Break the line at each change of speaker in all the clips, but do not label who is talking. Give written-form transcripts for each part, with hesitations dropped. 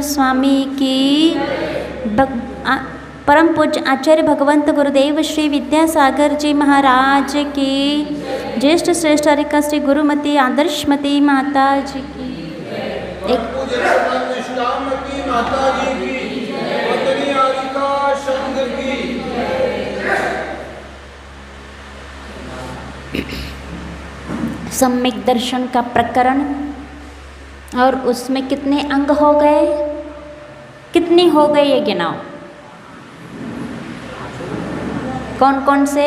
स्वामी की, परम पूज्य आचार्य भगवंत गुरुदेव श्री विद्यासागर जी महाराज की, ज्येष्ठ श्रेष्ठ हरिका श्री गुरुमती आदर्शमती माता जी की, सम्यक दर्शन का प्रकरण, और उसमें कितने अंग हो गए, कितने हो गए ये गिनाओ, कौन कौन से?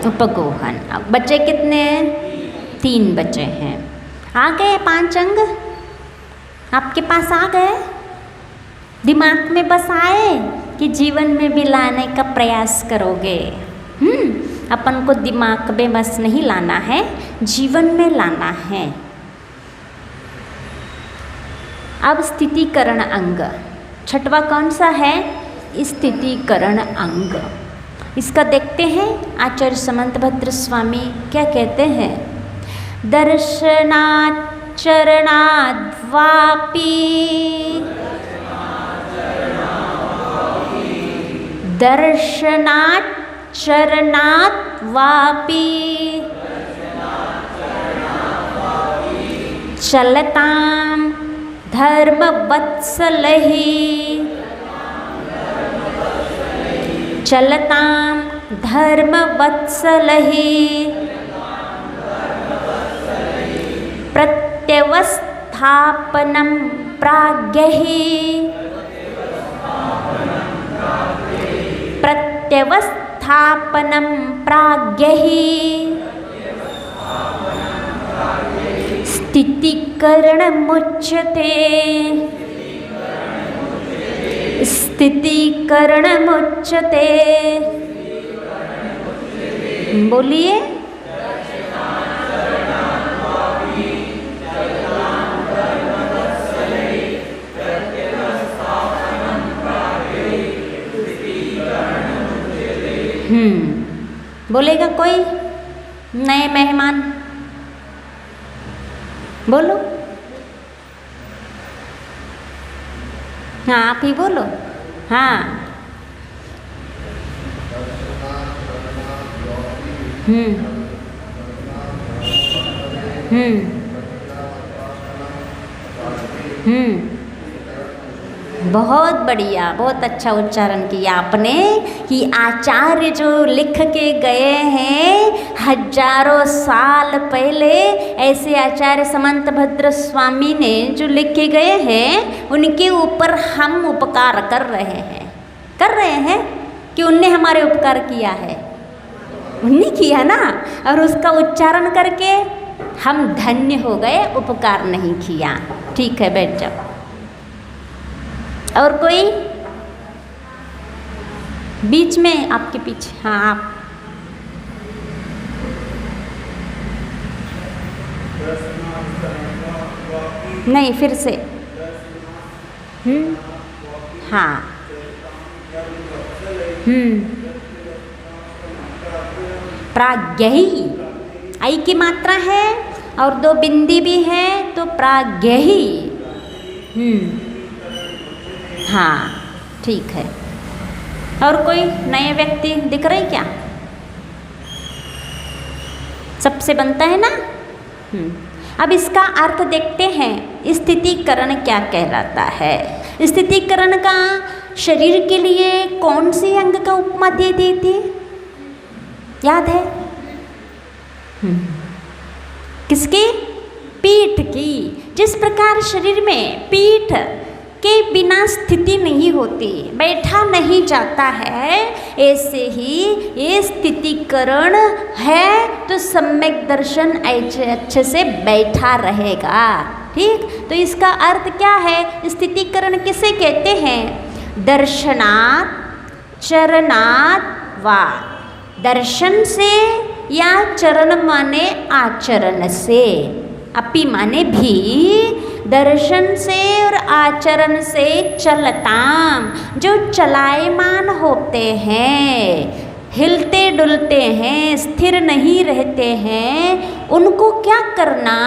उपगोहन। बच्चे कितने हैं? 3 बचे हैं। आ गए 5 अंग आपके पास आ गए, दिमाग में बस आए कि जीवन में भी लाने का प्रयास करोगे। अपन को दिमाग में बस नहीं लाना है, जीवन में लाना है। अब स्थितिकरण अंग, छठवा कौन सा है? स्थितिकरण अंग। इसका देखते हैं आचार्य समंतभद्र स्वामी क्या कहते हैं। दर्शनात् चरणाद्वापि, दर्शनात् चरणात् वापि, चलतां धर्मवत्सलैः, चलतां धर्मवत्सलैः, प्रत्यवस्थापनं प्राज्ञैः, प्रत्यवस्थापनं प्राज्ञैः, स्थितिकरणमुच्यते, स्थितिकरणमुच्यते। बोलिए। बोलेगा कोई नए मेहमान? बोलो। हाँ आप ही बोलो। हाँ। बहुत बढ़िया, बहुत अच्छा उच्चारण किया आपने कि आचार्य जो लिख के गए हैं हजारों साल पहले, ऐसे आचार्य समंतभद्र स्वामी ने जो लिख के गए हैं उनके ऊपर हम उपकार कर रहे हैं कि उनने हमारे उपकार किया है, उनने किया ना, और उसका उच्चारण करके हम धन्य हो गए, उपकार नहीं किया। ठीक है, बैठ जाओ। और कोई बीच में आपके पीछे? हाँ आप। नहीं, फिर से। हाँ। प्राज्ञही, आई की मात्रा है और 2 बिंदी भी है तो प्राज्ञही। हाँ ठीक है। और कोई नए व्यक्ति दिख रहे क्या? सबसे बनता है ना। अब इसका अर्थ देखते हैं, स्थितिकरण क्या कहलाता है। स्थितिकरण का शरीर के लिए कौन से अंग का उपमा दे दी थी, याद है? किसकी? पीठ की। जिस प्रकार शरीर में पीठ के बिना स्थिति नहीं होती, बैठा नहीं जाता है, ऐसे ही ये स्थितिकरण है तो सम्यक दर्शन अच्छे से बैठा रहेगा। ठीक, तो इसका अर्थ क्या है? स्थितिकरण किसे कहते हैं? दर्शनात् चरणात् वा, दर्शन से या चरण माने आचरण से, अपि माने भी, दर्शन से और आचरण से चलताम, जो चलायमान होते हैं, हिलते डुलते हैं, स्थिर नहीं रहते हैं, उनको क्या करना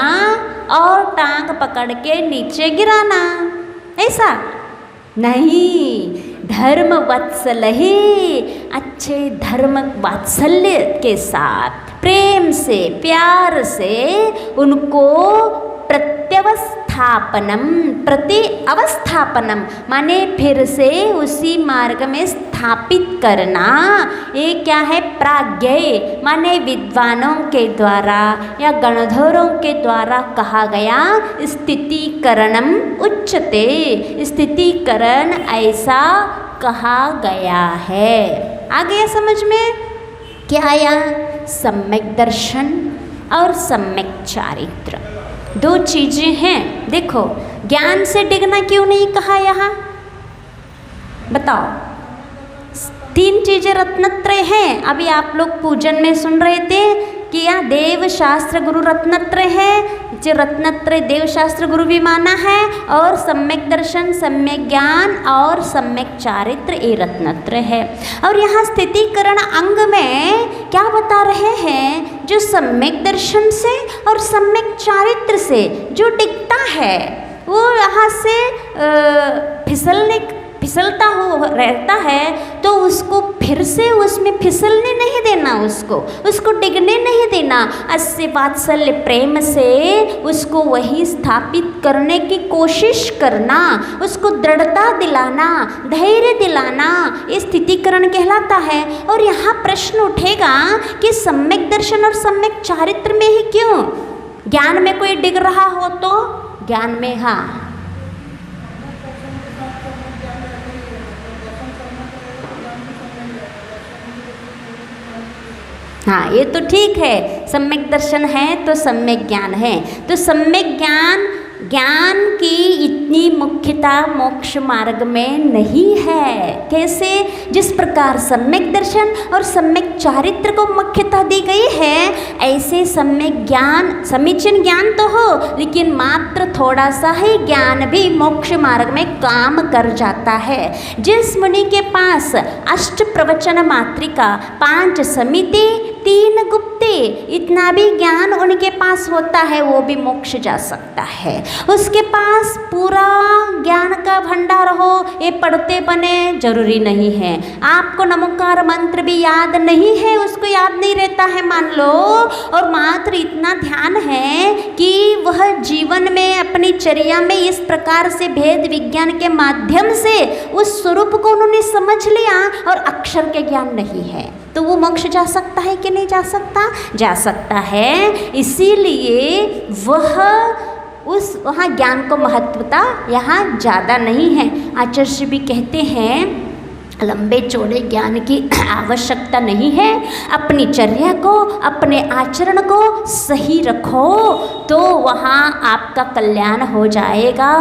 और टांग पकड़ के नीचे गिराना, ऐसा नहीं। धर्म वत्सल ही अच्छे धर्म वात्सल्य के साथ प्रेम से प्यार से उनको प्रति अवस्थापनम माने फिर से उसी मार्ग में स्थापित करना। ये क्या है? प्राज्ञ माने विद्वानों के द्वारा या गणधरों के द्वारा कहा गया स्थितिकरणम उच्चते, स्थितिकरण ऐसा कहा गया है। आ गया समझ में? क्या आया? सम्यक दर्शन और सम्यक चारित्र, दो चीजें हैं। देखो, ज्ञान से डिगना क्यों नहीं कहा यहाँ? बताओ। तीन चीजें रत्नत्रय हैं। अभी आप लोग पूजन में सुन रहे थे कि यह देव शास्त्र गुरु रत्नत्रय है, जो रत्नत्रय देव शास्त्र गुरु भी माना है, और सम्यक दर्शन, सम्यक ज्ञान और सम्यक चारित्र ये रत्नत्रय है। और यहाँ स्थितिकरण अंग में क्या बता रहे हैं? जो सम्यक दर्शन से और सम्यक चारित्र से जो टिकता है वो यहाँ से फिसलता हो रहता है, तो उसको फिर से उसमें फिसलने नहीं देना, उसको डिगने नहीं देना। अस्से वात्सल्य प्रेम से उसको वही स्थापित करने की कोशिश करना, उसको दृढ़ता दिलाना, धैर्य दिलाना, ये स्थितिकरण कहलाता है। और यहाँ प्रश्न उठेगा कि सम्यक दर्शन और सम्यक चारित्र में ही क्यों? ज्ञान में कोई डिग रहा हो तो ज्ञान में, हाँ हाँ, ये तो ठीक है, सम्यक दर्शन है तो सम्यक ज्ञान है। तो सम्यक ज्ञान की इतनी मुख्यता मोक्ष मार्ग में नहीं है। कैसे? जिस प्रकार सम्यक दर्शन और सम्यक चारित्र को मुख्यता दी गई है, ऐसे सम्यक ज्ञान, समीचीन ज्ञान तो हो, लेकिन मात्र थोड़ा सा ही ज्ञान भी मोक्ष मार्ग में काम कर जाता है। जिस मुनि के पास अष्ट प्रवचन मात्रिका, 5 समिति, 3 गुप्ते, इतना भी ज्ञान उनके पास होता है, वो भी मोक्ष जा सकता है। उसके पास पूरा ज्ञान का भंडार हो, ये पढ़ते बने जरूरी नहीं है। आपको नमोकार मंत्र भी याद नहीं है, उसको याद नहीं रहता है मान लो, और मात्र इतना ध्यान है कि वह जीवन में अपनी चर्या में इस प्रकार से भेद विज्ञान के माध्यम से उस स्वरूप को उन्होंने समझ लिया, और अक्षर के ज्ञान नहीं है, तो वो मोक्ष जा सकता है कि नहीं जा सकता? जा सकता है। इसीलिए वहाँ ज्ञान को महत्वता यहाँ ज़्यादा नहीं है। आचार्य भी कहते हैं लंबे चौड़े ज्ञान की आवश्यकता नहीं है। अपनी चर्या को, अपने आचरण को सही रखो तो वहाँ आपका कल्याण हो जाएगा।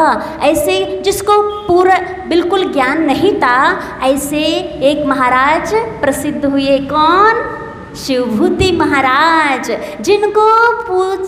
ऐसे जिसको पूरा बिल्कुल ज्ञान नहीं था, ऐसे एक महाराज प्रसिद्ध हुए, कौन? शिवभूति महाराज, जिनको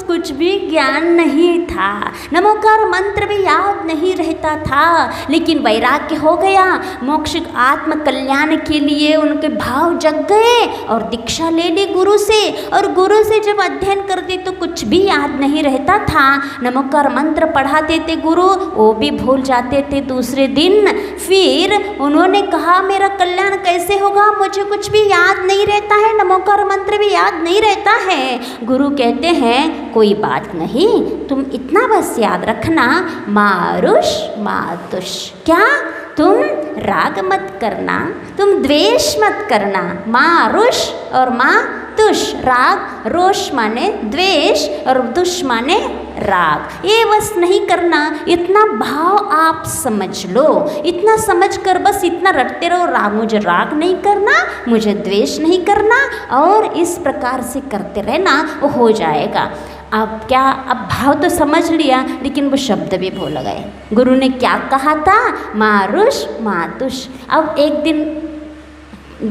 कुछ भी ज्ञान नहीं था, नमोकार मंत्र भी याद नहीं रहता था, लेकिन वैराग्य हो गया, मोक्ष आत्म कल्याण के लिए उनके भाव जग गए और दीक्षा ले ली गुरु से। और गुरु से जब अध्ययन करते तो कुछ भी याद नहीं रहता था, नमोकार मंत्र पढ़ाते थे गुरु, वो भी भूल जाते थे दूसरे दिन। फिर उन्होंने कहा मेरा कल्याण कैसे होगा, मुझे कुछ भी याद नहीं रहता है, नमोकार मंत्र भी याद नहीं रहता है। गुरु कहते हैं कोई बात नहीं, तुम इतना बस याद रखना, मारुष मातुष, क्या? तुम राग मत करना, तुम द्वेष मत करना। मारुष और मातुष, राग, रोष माने द्वेष और दुष माने राग, ये बस नहीं करना। इतना भाव आप समझ लो, इतना समझ कर बस इतना रटते रहो, राग, मुझे राग नहीं करना, मुझे द्वेष नहीं करना, और इस प्रकार से करते रहना, वो हो जाएगा। अब क्या, अब भाव तो समझ लिया, लेकिन वो शब्द भी भूल गए। गुरु ने क्या कहा था? मारुष मातुष। अब एक दिन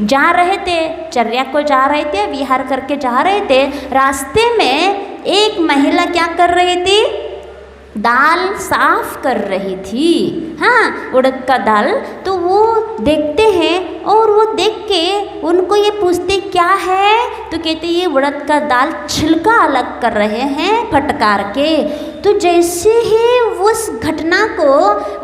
जा रहे थे, चर्या को जा रहे थे, विहार करके जा रहे थे, रास्ते में एक महिला क्या कर रही थी? दाल साफ कर रही थी, हाँ, उड़द का दाल। तो वो देखते हैं और वो देख के उनको ये पूछते क्या है, तो कहते ये उड़द का दाल छिलका अलग कर रहे हैं फटकार के। तो जैसे ही उस घटना को,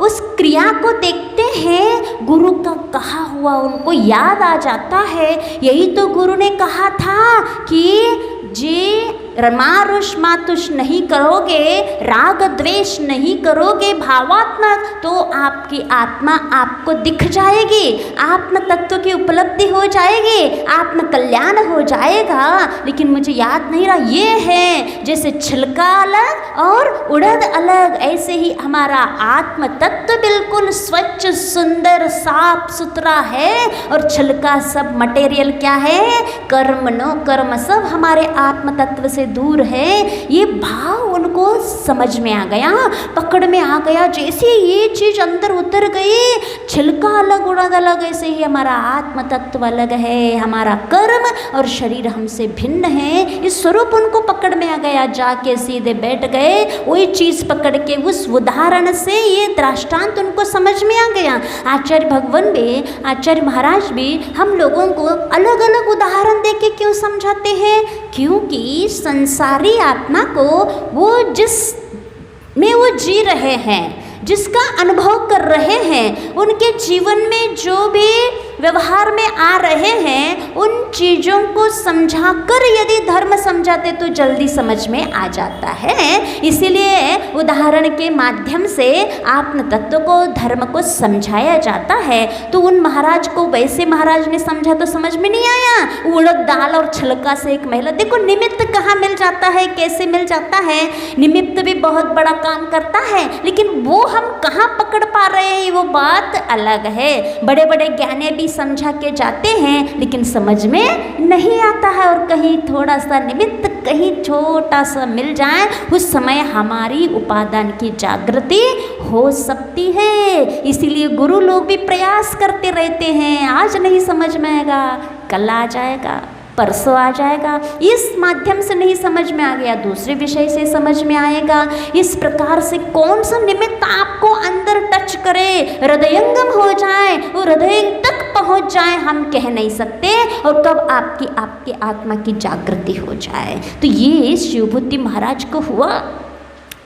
उस क्रिया को देखते हैं, गुरु का कहा हुआ उनको याद आ जाता है। यही तो गुरु ने कहा था कि जी रमारुष मातुष नहीं करोगे, राग द्वेष नहीं करोगे भावात्मक, तो आपकी आत्मा आपको दिख जाएगी, आत्म तत्व की उपलब्धि हो जाएगी, आत्म कल्याण हो जाएगा। लेकिन मुझे याद नहीं रहा, ये है जैसे छिलका अलग और उड़द अलग, ऐसे ही हमारा आत्म तत्व बिल्कुल स्वच्छ सुंदर साफ सुथरा है, और छिलका सब मटेरियल क्या है, कर्म नो कर्म सब हमारे आत्म तत्व से दूर है। ये भाव उनको समझ में आ गया, पकड़ में आ गया। जैसे ये चीज अंदर उतर गई, छिलका अलग उड़द अलग, ऐसे ही हमारा आत्म तत्व अलग है, हमारा कर्म और शरीर हमसे भिन्न है। इस स्वरूप उनको पकड़ में आ गया, जाके सीधे बैठ गए, वही चीज पकड़ के उस उदाहरण से ये दृष्टांत उनको समझ में आ गया। आचार्य भगवान भी, आचार्य महाराज भी हम लोगों को अलग अलग उदाहरण देके क्यों समझाते हैं, क्योंकि संसारी आत्मा को वो जिस में वो जी रहे हैं, जिसका अनुभव कर रहे हैं, उनके जीवन में जो भी व्यवहार में आ रहे हैं, उन चीज़ों को समझाकर यदि धर्म समझाते तो जल्दी समझ में आ जाता है। इसीलिए उदाहरण के माध्यम से आत्म तत्व को, धर्म को समझाया जाता है। तो उन महाराज को वैसे महाराज ने समझा तो समझ में नहीं आया। उड़द दाल और छिलका से एक महिला, देखो निमित्त कहाँ मिल जाता है, कैसे मिल जाता है। निमित्त भी बहुत बड़ा काम करता है, लेकिन वो हम कहाँ पकड़ पा रहे हैं वो बात अलग है। बड़े बड़े ज्ञानी भी समझा के जाते हैं, लेकिन समझ में नहीं आता है। और कहीं थोड़ा सा निमित्त, कहीं छोटा सा मिल जाए, उस समय हमारी उपादान की जागृति हो सकती है। इसीलिए गुरु लोग भी प्रयास करते रहते हैं, आज नहीं समझ में आएगा, कल आ जाएगा, परसों आ जाएगा। इस माध्यम से नहीं समझ में आ गया, दूसरे विषय से समझ में आएगा। इस प्रकार से कौन सा निमित्त आपको अंदर टच करे, हृदयंगम हो जाए, वो हृदय तक पहुंच जाए, हम कह नहीं सकते। और कब आपकी आत्मा की जागृति हो जाए। तो ये शिवभूति महाराज को हुआ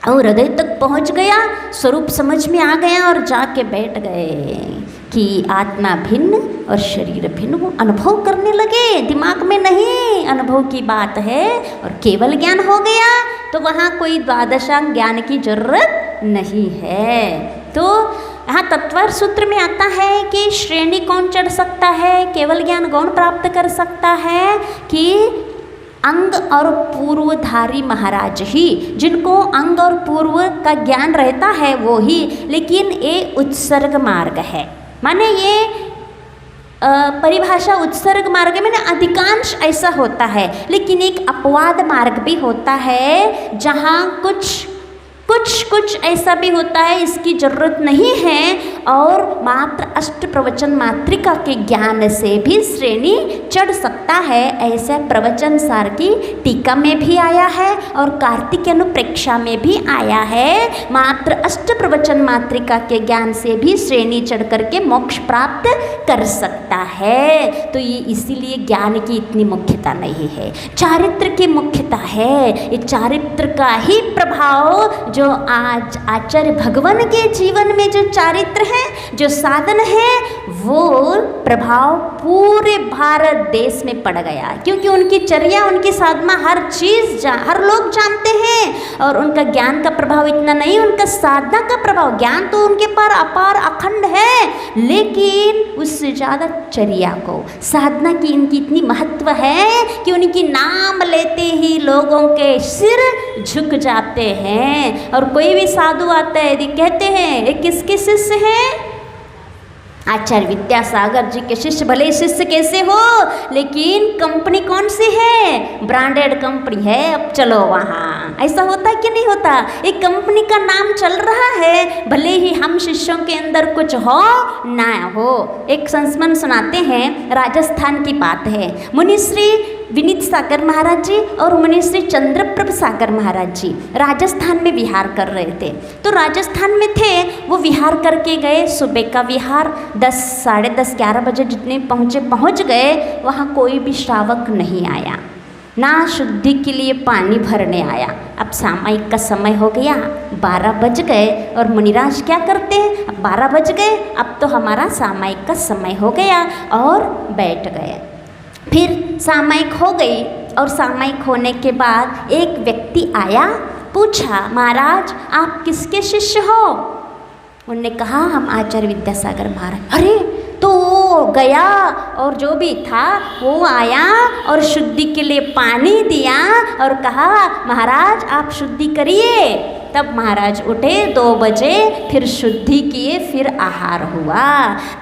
और हृदय तक पहुंच गया, स्वरूप समझ में आ गया और जाके बैठ गए कि आत्मा भिन्न और शरीर भिन्न। वो अनुभव करने लगे, दिमाग में नहीं, अनुभव की बात है। और केवल ज्ञान हो गया तो वहाँ कोई द्वादशांग ज्ञान की जरूरत नहीं है। तो यहाँ तत्वर सूत्र में आता है कि श्रेणी कौन चढ़ सकता है, केवल ज्ञान कौन प्राप्त कर सकता है, कि अंग और पूर्वधारी महाराज ही, जिनको अंग और पूर्व का ज्ञान रहता है वो ही। लेकिन ये उत्सर्ग मार्ग है, माने ये परिभाषा उत्सर्ग मार्ग में ना अधिकांश ऐसा होता है। लेकिन एक अपवाद मार्ग भी होता है, जहाँ कुछ ऐसा भी होता है इसकी जरूरत नहीं है, और मात्र अष्ट प्रवचन मात्रिका के ज्ञान से भी श्रेणी चढ़ सकता है। ऐसा प्रवचन सार की टीका में भी आया है और कार्तिक अनुप्रेक्षा में भी आया है। मात्र अष्ट प्रवचन मात्रिका के ज्ञान से भी श्रेणी चढ़ करके मोक्ष प्राप्त कर सकता है। तो ये इसीलिए ज्ञान की इतनी मुख्यता नहीं है, चारित्र की मुख्यता है। ये चारित्र का ही प्रभाव जो आज आचार्य भगवान के जीवन में जो चारित्र है, जो साधन है, वो प्रभाव पूरे भारत देश में पड़ गया। क्योंकि उनकी चर्या, उनकी साधना, हर चीज़ हर लोग जानते हैं। और उनका ज्ञान का प्रभाव इतना नहीं, उनका साधना का प्रभाव, ज्ञान तो उनके पार अपार अखंड है, लेकिन उससे ज़्यादा चर्या को, साधना की इनकी इतनी महत्व है कि उनकी नाम लेते ही लोगों के सिर झुक जाते हैं। और कोई भी साधु आता है यदि कहते हैं ये किसके शिष्य हैं, आचार्य विद्यासागर जी के शिष्य, भले शिष्य कैसे हो, लेकिन कंपनी कौन सी है, ब्रांडेड कंपनी है, अब चलो वहाँ। ऐसा होता है कि नहीं होता, एक कंपनी का नाम चल रहा है, भले ही हम शिष्यों के अंदर कुछ हो ना हो। एक संस्मरण सुनाते हैं, राजस्थान की बात है। मुनिश्री विनीत सागर महाराज जी और मुनि श्री चंद्रप्रभ सागर महाराज जी राजस्थान में विहार कर रहे थे। तो राजस्थान में थे, वो विहार करके गए, सुबह का विहार 10, साढ़े 10, 11 बजे जितने पहुँच गए, वहाँ कोई भी श्रावक नहीं आया, ना शुद्धि के लिए पानी भरने आया। अब सामायिक का समय हो गया, 12 बज गए और मुनिराज क्या करते हैं, अब 12 बज गए, अब तो हमारा सामायिक का समय हो गया और बैठ गए। फिर सामायिक हो गई और सामायिक होने के बाद एक व्यक्ति आया, पूछा, महाराज आप किसके शिष्य हो? उन्होंने कहा हम आचार्य विद्यासागर महाराज। अरे तो वो गया और जो भी था वो आया और शुद्धि के लिए पानी दिया और कहा महाराज आप शुद्धि करिए। तब महाराज उठे 2 बजे, फिर शुद्धि किए, फिर आहार हुआ।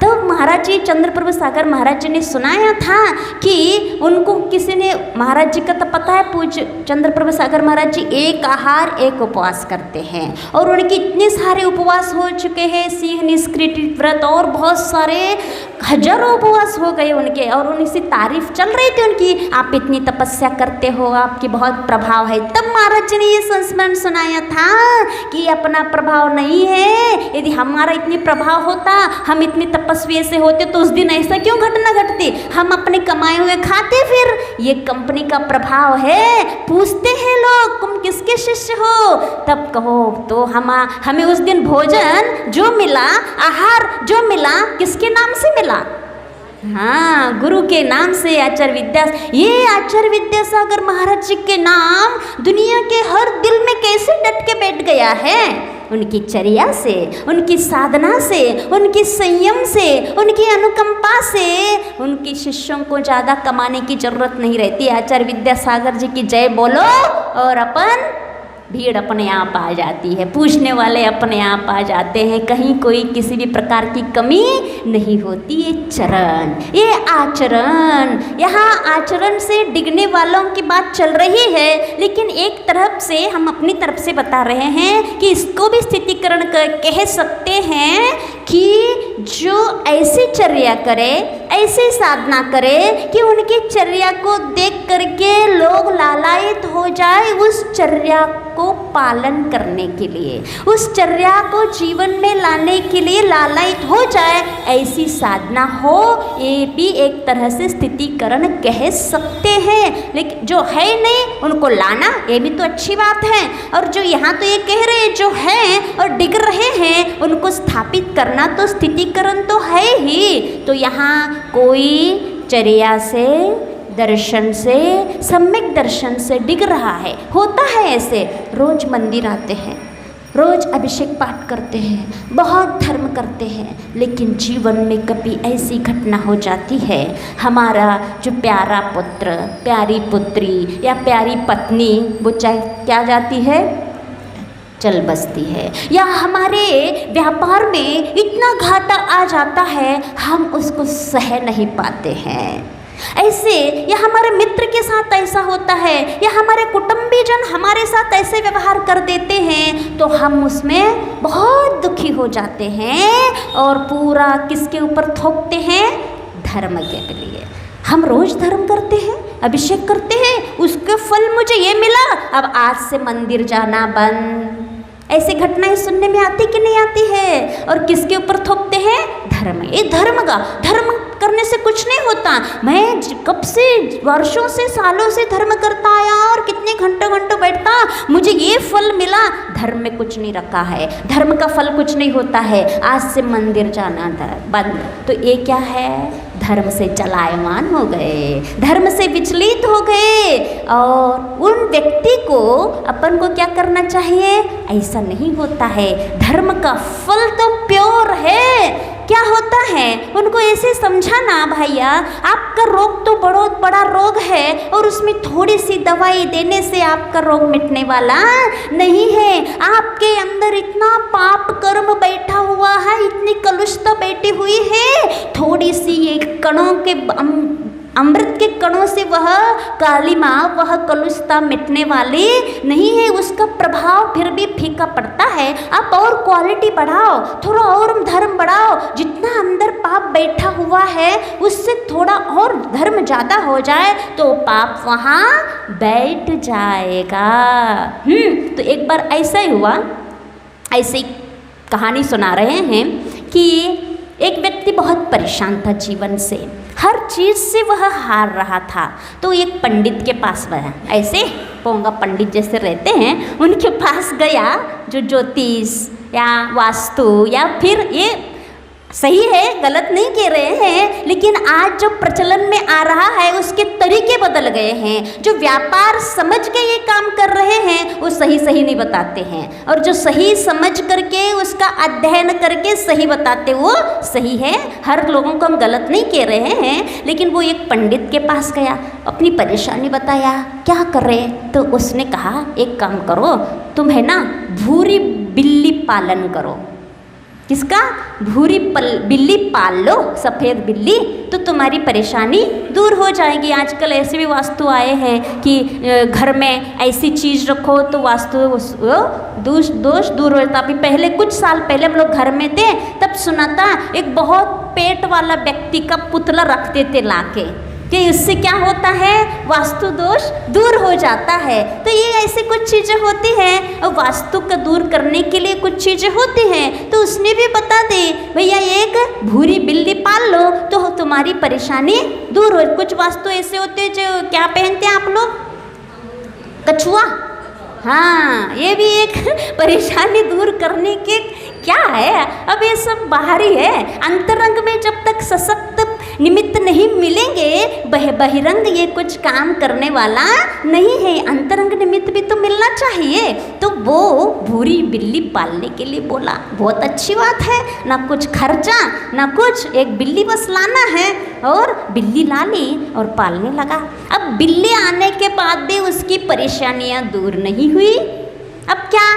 तब महाराज जी चंद्रप्रभ सागर महाराज जी ने सुनाया था कि उनको किसी ने, महाराज जी का तो पता है, पूज्य चंद्रप्रभ सागर महाराज जी एक आहार एक उपवास करते हैं और उनके इतने सारे उपवास हो चुके हैं, सिंह निष्कृति व्रत और बहुत सारे हजारों उपवास हो गए उनके, और उनकी तारीफ चल रही थी उनकी, आप इतनी तपस्या करते हो, आपकी बहुत प्रभाव है। तब महाराज जी ने ये संस्मरण सुनाया था कि अपना प्रभाव नहीं है, यदि हमारा इतनी प्रभाव होता, हम इतने तपस्वी ऐसे होते तो उस दिन ऐसा क्यों घटना घटती, हम अपने कमाए हुए खाते। फिर ये कंपनी का प्रभाव है। पूछते हैं लोग तुम किसके शिष्य हो, तब कहो तो हमें उस दिन भोजन जो मिला, आहार जो मिला, किसके नाम से मिला? हाँ, गुरु के नाम से, ये आचार्य विद्यासागर महाराज जी के नाम दुनिया के हर दिल में कैसे डट के बैठ गया है। उनकी चर्या से, उनकी साधना से, उनकी संयम से, उनकी अनुकंपा से उनके शिष्यों को ज़्यादा कमाने की जरूरत नहीं रहती। आचार्य विद्यासागर जी की जय बोलो और अपन भीड़ अपने आप आ जाती है, पूछने वाले अपने आप आ जाते हैं, कहीं कोई किसी भी प्रकार की कमी नहीं होती। ये चरण, ये आचरण, यहाँ आचरण से डिगने वालों की बात चल रही है, लेकिन एक तरफ से हम अपनी तरफ से बता रहे हैं कि इसको भी स्थितिकरण कह सकते हैं कि जो ऐसी चर्या करे, ऐसी साधना करे कि उनकी चर्या को देख करके लोग लालायित हो जाए, उस चर्या को पालन करने के लिए, उस चर्या को जीवन में लाने के लिए लालायित हो जाए, ऐसी साधना हो, ये भी एक तरह से स्थितिकरण कह सकते हैं। लेकिन जो है नहीं उनको लाना, ये भी तो अच्छी बात है। और जो यहाँ तो ये कह रहे हैं जो हैं और डिग रहे हैं उनको स्थापित करना तो स्थितिकरण तो है ही। तो यहाँ कोई चर्या से, दर्शन से, सम्यक दर्शन से डिग रहा है, होता है ऐसे। रोज मंदिर आते हैं, रोज अभिषेक पाठ करते हैं, बहुत धर्म करते हैं, लेकिन जीवन में कभी ऐसी घटना हो जाती है, हमारा जो प्यारा पुत्र, प्यारी पुत्री या प्यारी पत्नी वो चाहे क्या जाती है, चल बसती है, या हमारे व्यापार में इतना घाटा आ जाता है हम उसको सह नहीं पाते हैं। ऐसे या हमारे मित्र के साथ ऐसा होता है, या हमारे कुटुंबीजन हमारे साथ ऐसे व्यवहार कर देते हैं तो हम उसमें बहुत दुखी हो जाते हैं और पूरा किसके ऊपर थोपते हैं, धर्म के लिए। हम रोज धर्म करते हैं, अभिषेक करते हैं, उसके फल मुझे ये मिला, अब आज से मंदिर जाना बंद। ऐसी घटनाएं सुनने में आती कि नहीं आती है? और किसके ऊपर थोपते हैं, धर्म। ये धर्म करने से कुछ नहीं होता। मैं कब से, वर्षों से, सालों से धर्म करता आया और कितने घंटों बैठता, मुझे ये फल मिला। धर्म में कुछ नहीं रखा है, धर्म का फल कुछ नहीं होता है, आज से मंदिर जाना बंद। तो ये क्या है, धर्म से चलायमान हो गए, धर्म से विचलित हो गए। और उन व्यक्ति को अपन को क्या करना चाहिए, ऐसा नहीं होता है। धर्म का फल तो प्योर है। क्या होता है, उनको ऐसे समझाना, भैया आपका रोग तो बहुत बड़ा रोग है और उसमें थोड़ी सी दवाई देने से आपका रोग मिटने वाला नहीं है। आपके अंदर इतना पाप कर्म बैठा हुआ है, इतनी कलुषता बैठी हुई है, थोड़ी सी ये कणों के अमृत के कणों से वह कालिमा, वह कलुषता मिटने वाली नहीं है, उसका प्रभाव फिर भी फीका पड़ता है। आप और क्वालिटी बढ़ाओ, थोड़ा और धर्म बढ़ाओ, जितना अंदर पाप बैठा हुआ है उससे थोड़ा और धर्म ज़्यादा हो जाए तो पाप वहाँ बैठ जाएगा। तो एक बार ऐसा ही हुआ, ऐसी कहानी सुना रहे हैं कि एक व्यक्ति बहुत परेशान था जीवन से, हर चीज़ से वह हार रहा था। तो एक पंडित के पास गया, ऐसे पोंगा पंडित जैसे रहते हैं उनके पास गया, जो ज्योतिष या वास्तु या फिर ये सही है गलत नहीं कह रहे हैं, लेकिन आज जो प्रचलन में आ रहा है उसके तरीके बदल गए हैं। जो व्यापार समझ के ये काम कर रहे हैं वो सही नहीं बताते हैं, और जो सही समझ करके उसका अध्ययन करके सही बताते वो सही है। हर लोगों को हम गलत नहीं कह रहे हैं, लेकिन वो एक पंडित के पास गया, अपनी परेशानी बताया, क्या कर रहे। तो उसने कहा एक काम करो, तुम है ना भूरी बिल्ली पालन करो। किसका? भूरी बिल्ली पाल लो, सफ़ेद बिल्ली, तो तुम्हारी परेशानी दूर हो जाएगी। आजकल ऐसे भी वास्तु आए हैं कि घर में ऐसी चीज़ रखो तो वास्तु दोष दूर हो जाता। अभी पहले कुछ साल पहले हम लोग घर में थे, तब सुना था एक बहुत पेट वाला व्यक्ति का पुतला रखते थे लाके, कि इससे क्या होता है, वास्तु दोष दूर हो जाता है। तो ये ऐसी कुछ चीज़ें होती हैं, और वास्तु का दूर करने के लिए कुछ चीज़ें होती हैं। तो उसने भी बता दी, भैया एक भूरी बिल्ली पाल लो तो तुम्हारी परेशानी दूर हो। कुछ वास्तु ऐसे होते हैं जो क्या पहनते हैं आप लोग, कछुआ। हाँ, ये भी एक परेशानी दूर करने के क्या है। अब ये सब बाहरी है, अंतरंग में जब तक सशक्त निमित्त नहीं मिलेंगे, बहिरंग ये कुछ काम करने वाला नहीं है। अंतरंग निमित्त भी तो मिलना चाहिए। तो वो भूरी बिल्ली पालने के लिए बोला, बहुत अच्छी बात है, ना कुछ खर्चा ना कुछ, एक बिल्ली बस लाना है, और बिल्ली ला ली और पालने लगा। अब बिल्ली आने के बाद भी उसकी परेशानियां दूर नहीं हुई। अब क्या,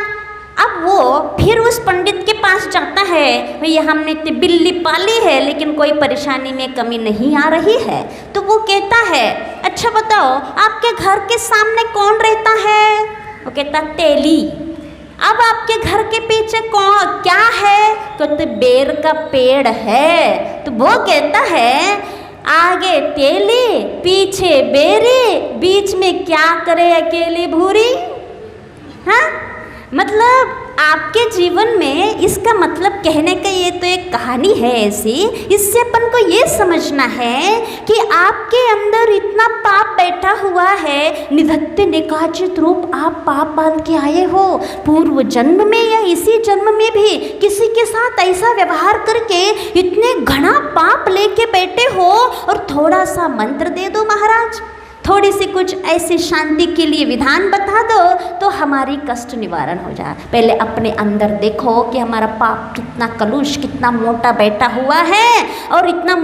अब वो फिर उस पंडित के पास जाता है, भैया हमने तो बिल्ली पाली है लेकिन कोई परेशानी में कमी नहीं आ रही है। तो वो कहता है, अच्छा बताओ आपके घर के सामने कौन रहता है? वो कहता तेली। अब आपके घर के पीछे कौन क्या है? तो बेर का पेड़ है। तो वो कहता है, आगे तेली पीछे बेरी, बीच में क्या करे अकेली भूरी। हाँ, मतलब आपके जीवन में, इसका मतलब कहने का ये तो एक कहानी है ऐसी, इससे अपन को ये समझना है कि आपके अंदर इतना पाप बैठा हुआ है, निधत्ते निकाचित रूप आप पाप बांध के आए हो। पूर्व जन्म में या इसी जन्म में भी किसी के साथ ऐसा व्यवहार करके इतने घना पाप लेके बैठे हो, और थोड़ा सा मंत्र दे दो महाराज, थोड़ी सी कुछ ऐसी शांति के लिए विधान बता दो तो हमारी कष्ट निवारण हो जाए। पहले अपने अंदर देखो कि हमारा पाप कितना कलुष, कितना मोटा बैठा हुआ है, और इतना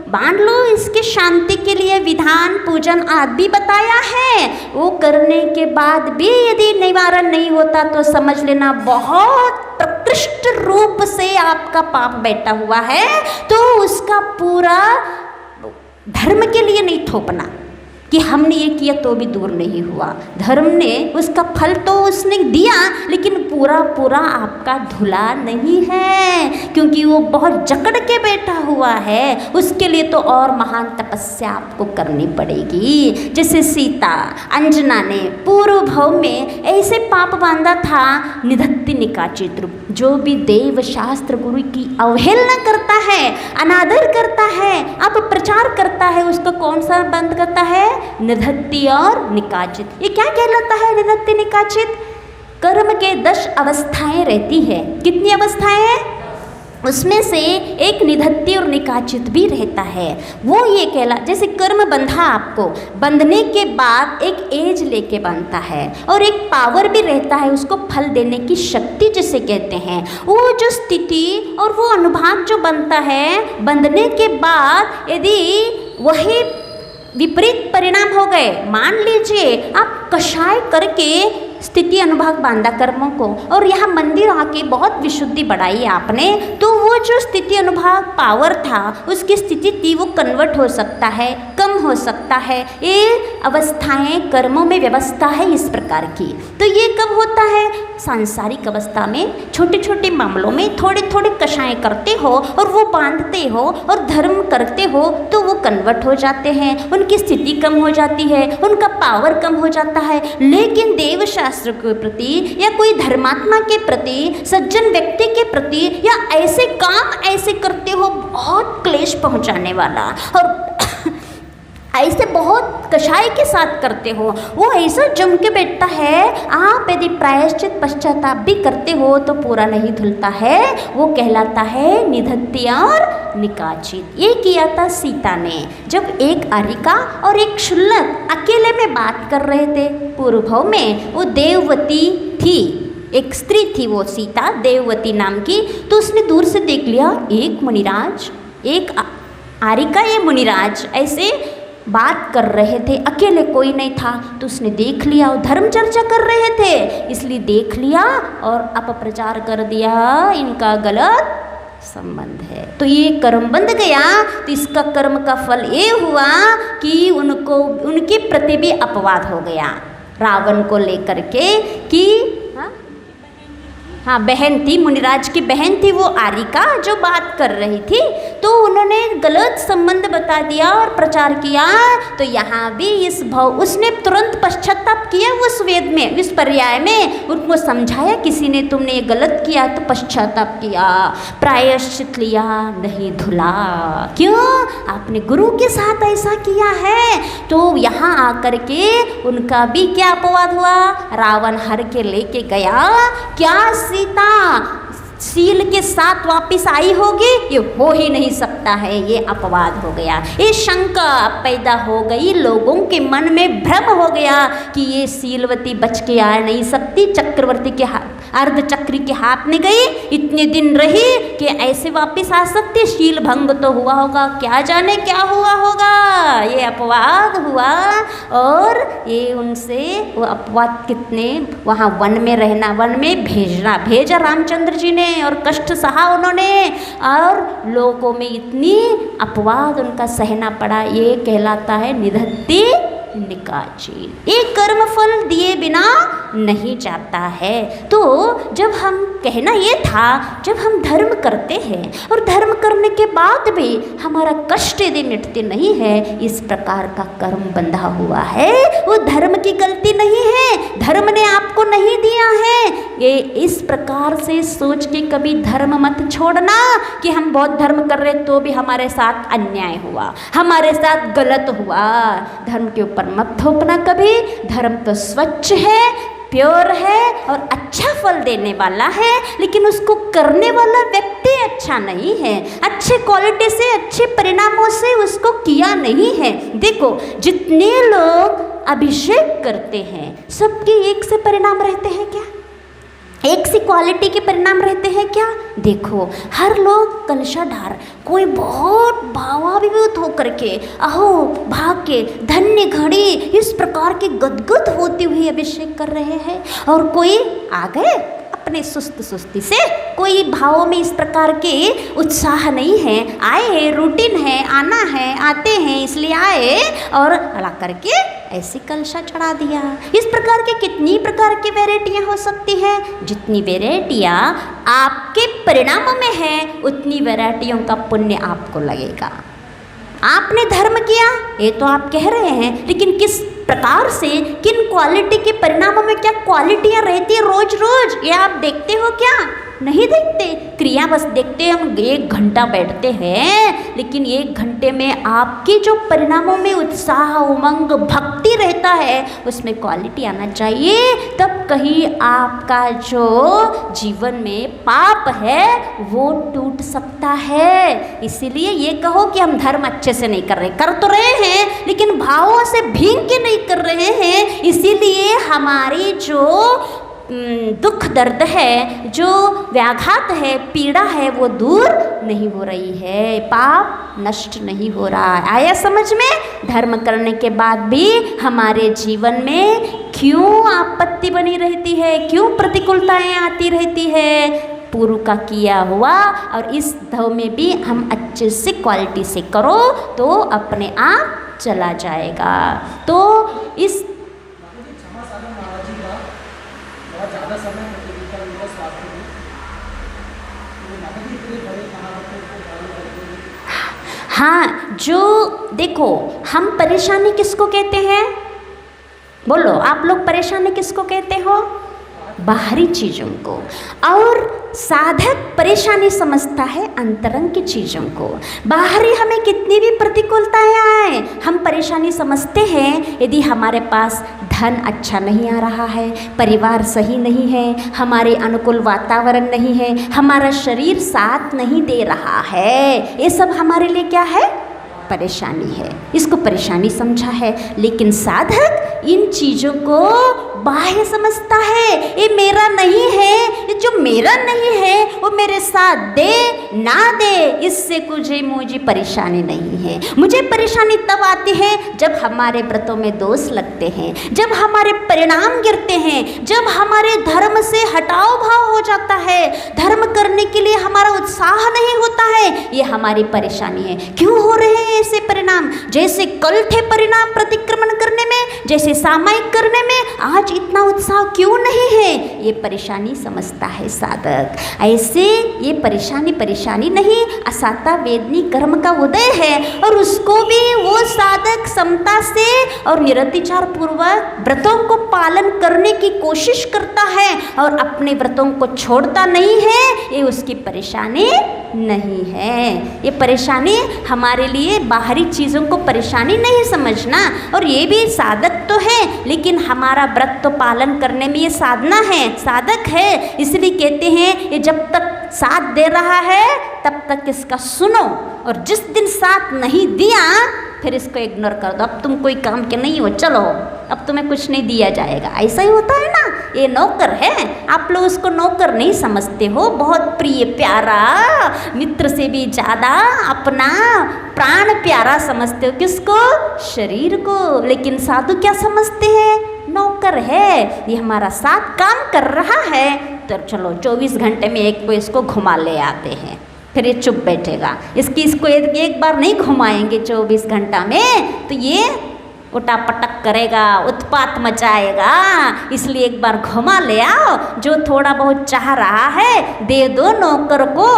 बांध लो। इसके शांति के लिए विधान पूजन आदि बताया है। वो करने के बाद भी यदि निवारण नहीं होता तो समझ लेना बहुत प्रकृष्ट रूप से आपका पाप बैठा हुआ है। तो उसका पूरा धर्म के लिए नहीं थोपना कि हमने ये किया तो भी दूर नहीं हुआ। धर्म ने उसका फल तो उसने दिया, लेकिन पूरा आपका धुला नहीं है, क्योंकि वो बहुत जकड़ के बैठा हुआ है। उसके लिए तो और महान तपस्या आपको करनी पड़ेगी। जैसे सीता अंजना ने पूर्व भव में ऐसे पाप बांधा था, निधत्ति निकाचित रूप। जो भी देव शास्त्र गुरु की अवहेलना करता है, अनादर करता है, अपप्रचार करता है, उसको कौन सा बंद करता है? निधत्ति और निकाचित। ये क्या कहलाता है निधत्ति निकाचित? कर्म के 10 अवस्थाएं रहती है। कितनी अवस्थाएं हैं? उसमें से एक निधत्ति और निकाचित भी रहता है। वो ये कहला, जैसे कर्म बंधा, आपको बंधने के बाद एक एज लेके बनता है, और एक पावर भी रहता है, उसको फल देने की शक्ति जिसे कहते हैं। वो जो स्थिति और वो अनुभाग जो बनता है, बंधने के बाद यदि वही विपरीत परिणाम हो गए, मान लीजिए आप कषाय करके स्थिति अनुभाग बांधा कर्मों को, और यहाँ मंदिर आके बहुत विशुद्धि बढ़ाई आपने, तो वो जो स्थिति अनुभाग पावर था, उसकी स्थिति थी, वो कन्वर्ट हो सकता है, कम कम हो सकता है। ये अवस्थाएं कर्मों में व्यवस्था है इस प्रकार की। तो ये कब होता है? सांसारिक अवस्था में छोटे छोटे मामलों में थोड़े थोड़े कषाय करते हो और वो बांधते हो और धर्म करते हो तो वो कन्वर्ट हो जाते हैं, उनकी स्थिति कम हो जाती है, उनका पावर कम हो जाता है। लेकिन देव शास्त्र के प्रति या कोई धर्मात्मा के प्रति, सज्जन व्यक्ति के प्रति, या ऐसे काम ऐसे करते हो बहुत क्लेश पहुंचाने वाला और ऐसे बहुत कषाय के साथ करते हो, वो ऐसा जम के बैठता है। आप यदि प्रायश्चित पश्चाताप भी करते हो तो पूरा नहीं धुलता है, वो कहलाता है निधत्ति और निकाचित। ये किया था सीता ने, जब एक आरिका और एक शुल्लक अकेले में बात कर रहे थे। पूर्व भाव में वो देववती थी, एक स्त्री थी वो सीता, देववती नाम की। तो उसने दूर से देख लिया एक मुनिराज, एक आरिका, ये मुनिराज ऐसे बात कर रहे थे, अकेले कोई नहीं था। तो उसने देख लिया, वो धर्म चर्चा कर रहे थे इसलिए देख लिया और अपप्रचार कर दिया, इनका गलत संबंध है। तो ये कर्म बंध गया। तो इसका कर्म का फल ये हुआ कि उनको उनके प्रति भी अपवाद हो गया, रावण को लेकर के कि हाँ बहन थी, मुनिराज की बहन थी वो आरिका जो बात कर रही थी। तो उन्होंने गलत संबंध बता दिया और प्रचार किया। तो यहाँ भी इस भाव उसने तुरंत पश्चाताप किया उस वेद में, इस पर्याय में उनको समझाया, किसी ने तुमने ये गलत किया तो पश्चाताप किया, प्रायश्चित लिया, नहीं धुला। क्यों? आपने गुरु के साथ ऐसा किया है। तो यहाँ आकर के उनका भी क्या अपवाद हुआ? रावण हर के लेके गया। क्या सीता सील के साथ वापिस आई होगी? ये हो ही नहीं सकता है, ये अपवाद हो गया। ये शंका पैदा हो गई, लोगों के मन में भ्रम हो गया कि ये सीलवती बच के आ नहीं सकती, चक्रवर्ती के हाथ, अर्धचक्री के हाथ में गई, इतने दिन रही कि ऐसे वापिस आ सकती, शील भंग तो हुआ होगा, क्या जाने क्या हुआ होगा। ये अपवाद हुआ और ये उनसे वो अपवाद कितने वहाँ वन में रहना, वन में भेजा रामचंद्र जी ने और कष्ट सहा उन्होंने और लोगों में इतनी अपवाद उनका सहना पड़ा। ये कहलाता है निधत्ति निकाचित। एक कर्म फल दिए बिना नहीं जाता है। तो जब हम कहना ये था, जब हम धर्म करते हैं और धर्म करने के बाद भी हमारा कष्ट यदि मिटते नहीं है, इस प्रकार का कर्म बंधा हुआ है, वो धर्म की गलती नहीं है, धर्म ने आपको नहीं दिया है। ये इस प्रकार से सोच के कभी धर्म मत छोड़ना कि हम बहुत धर्म कर रहे तो भी हमारे साथ अन्याय हुआ, हमारे साथ गलत हुआ। धर्म के ऊपर मत थोपना कभी। धर्म तो स्वच्छ है, प्योर है और अच्छा फल देने वाला है, लेकिन उसको करने वाला व्यक्ति अच्छा नहीं है, अच्छे क्वालिटी से, अच्छे परिणामों से उसको किया नहीं है। देखो जितने लोग अभिषेक करते हैं सबके एक से परिणाम रहते हैं क्या? एक सी क्वालिटी के परिणाम रहते हैं क्या? देखो हर लोग कलशाधार, कोई बहुत भावाभिभूत होकर के अहो भाग के धन्य घड़ी इस प्रकार के गदगद होती हुई अभिषेक कर रहे हैं, और कोई आ गए अपने सुस्ती से, कोई भावों में इस प्रकार के उत्साह नहीं है, आए हैं रूटीन है, आना है, आते हैं इसलिए आए और अला करके ऐसी कलशा चढ़ा दिया। इस प्रकार के कितनी प्रकार की वैरायटियाँ हो सकती हैं। जितनी वैरायटियाँ आपके परिणामों में है उतनी वैरायटियों का पुण्य आपको लगेगा। आपने धर्म किया ये तो आप कह रहे हैं, लेकिन किस प्रकार से, किन क्वालिटी के परिणामों में क्या क्वालिटियाँ रहती है रोज रोज, ये आप देखते हो क्या? नहीं देखते। क्रिया बस देखते हैं, हम 1 घंटा बैठते हैं, लेकिन 1 घंटे में आपके जो परिणामों में उत्साह, उमंग, भक्ति रहता है उसमें क्वालिटी आना चाहिए। तब कहीं आपका जो जीवन में पाप है वो टूट सकता है। इसीलिए ये कहो कि हम धर्म अच्छे से नहीं कर रहे, कर तो रहे हैं लेकिन भावों से भींग के नहीं कर रहे हैं, इसीलिए हमारी जो दुख दर्द है, जो व्याघात है, पीड़ा है, वो दूर नहीं हो रही है, पाप नष्ट नहीं हो रहा। आया समझ में? धर्म करने के बाद भी हमारे जीवन में क्यों आपत्ति बनी रहती है, क्यों प्रतिकूलताएं आती रहती है? पूर्व का किया हुआ और इस धव में भी हम अच्छे से क्वालिटी से करो तो अपने आप चला जाएगा। तो इस हाँ, जो देखो, हम परेशानी किसको कहते हैं? बोलो आप लोग, परेशानी किसको कहते हो? बाहरी चीज़ों को। और साधक परेशानी समझता है अंतरंग की चीज़ों को। बाहरी हमें कितनी भी प्रतिकूलताएं आए, हम परेशानी समझते हैं यदि हमारे पास धन अच्छा नहीं आ रहा है, परिवार सही नहीं है, हमारे अनुकूल वातावरण नहीं है, हमारा शरीर साथ नहीं दे रहा है, ये सब हमारे लिए क्या है? परेशानी है। इसको परेशानी समझा है। लेकिन साधक इन चीज़ों को बाह्य समझता है, ये मेरा नहीं है, ये जो मेरा नहीं है वो मेरे साथ दे ना दे, इससे मुझे परेशानी नहीं है। मुझे परेशानी तब आती है जब हमारे व्रतों में दोष लगते हैं, जब हमारे परिणाम गिरते हैं, जब हमारे धर्म से हटाव भाव हो जाता है, धर्म करने के लिए हमारा उत्साह नहीं होता है, ये हमारी परेशानी है। क्यों हो रहे हैं ऐसे परिणाम? जैसे कल थे परिणाम प्रतिक्रमण करने में, जैसे सामायिक करने में, आज इतना उत्साह क्यों नहीं है? ये परेशानी समझता है साधक। ऐसे ये परेशानी नहीं, असाता वेदनी कर्म का उदय है, और उसको भी वो साधक समता से और निरतिचार पूर्वक व्रतों को पालन करने की कोशिश करता है और अपने व्रतों को छोड़ता नहीं है। ये उसकी परेशानी नहीं है। ये परेशानी हमारे लिए बाहरी चीज़ों को परेशानी नहीं समझना, और ये भी साधक तो है, लेकिन हमारा व्रत तो पालन करने में ये साधना है, साधक है। इसलिए कहते हैं ये जब तक साथ दे रहा है तब तक इसका सुनो, और जिस दिन साथ नहीं दिया फिर इसको इग्नोर कर दो। अब तुम कोई काम के नहीं हो, चलो अब तुम्हें कुछ नहीं दिया जाएगा। ऐसा ही होता है ना। ये नौकर है, आप लोग उसको नौकर नहीं समझते हो, बहुत प्रिय प्यारा, मित्र से भी ज़्यादा अपना प्राण प्यारा समझते हो। किसको? शरीर को। लेकिन साधु क्या समझते हैं? नौकर है, ये हमारा साथ काम कर रहा है, तो चलो 24 घंटे में एक को इसको घुमा ले आते हैं, फिर ये चुप बैठेगा। इसको एक बार नहीं घुमाएंगे 24 घंटा में तो ये उठा पटक करेगा, उत्पात मचाएगा। इसलिए एक बार घुमा ले आओ, जो थोड़ा बहुत चाह रहा है दे दो नौकर को,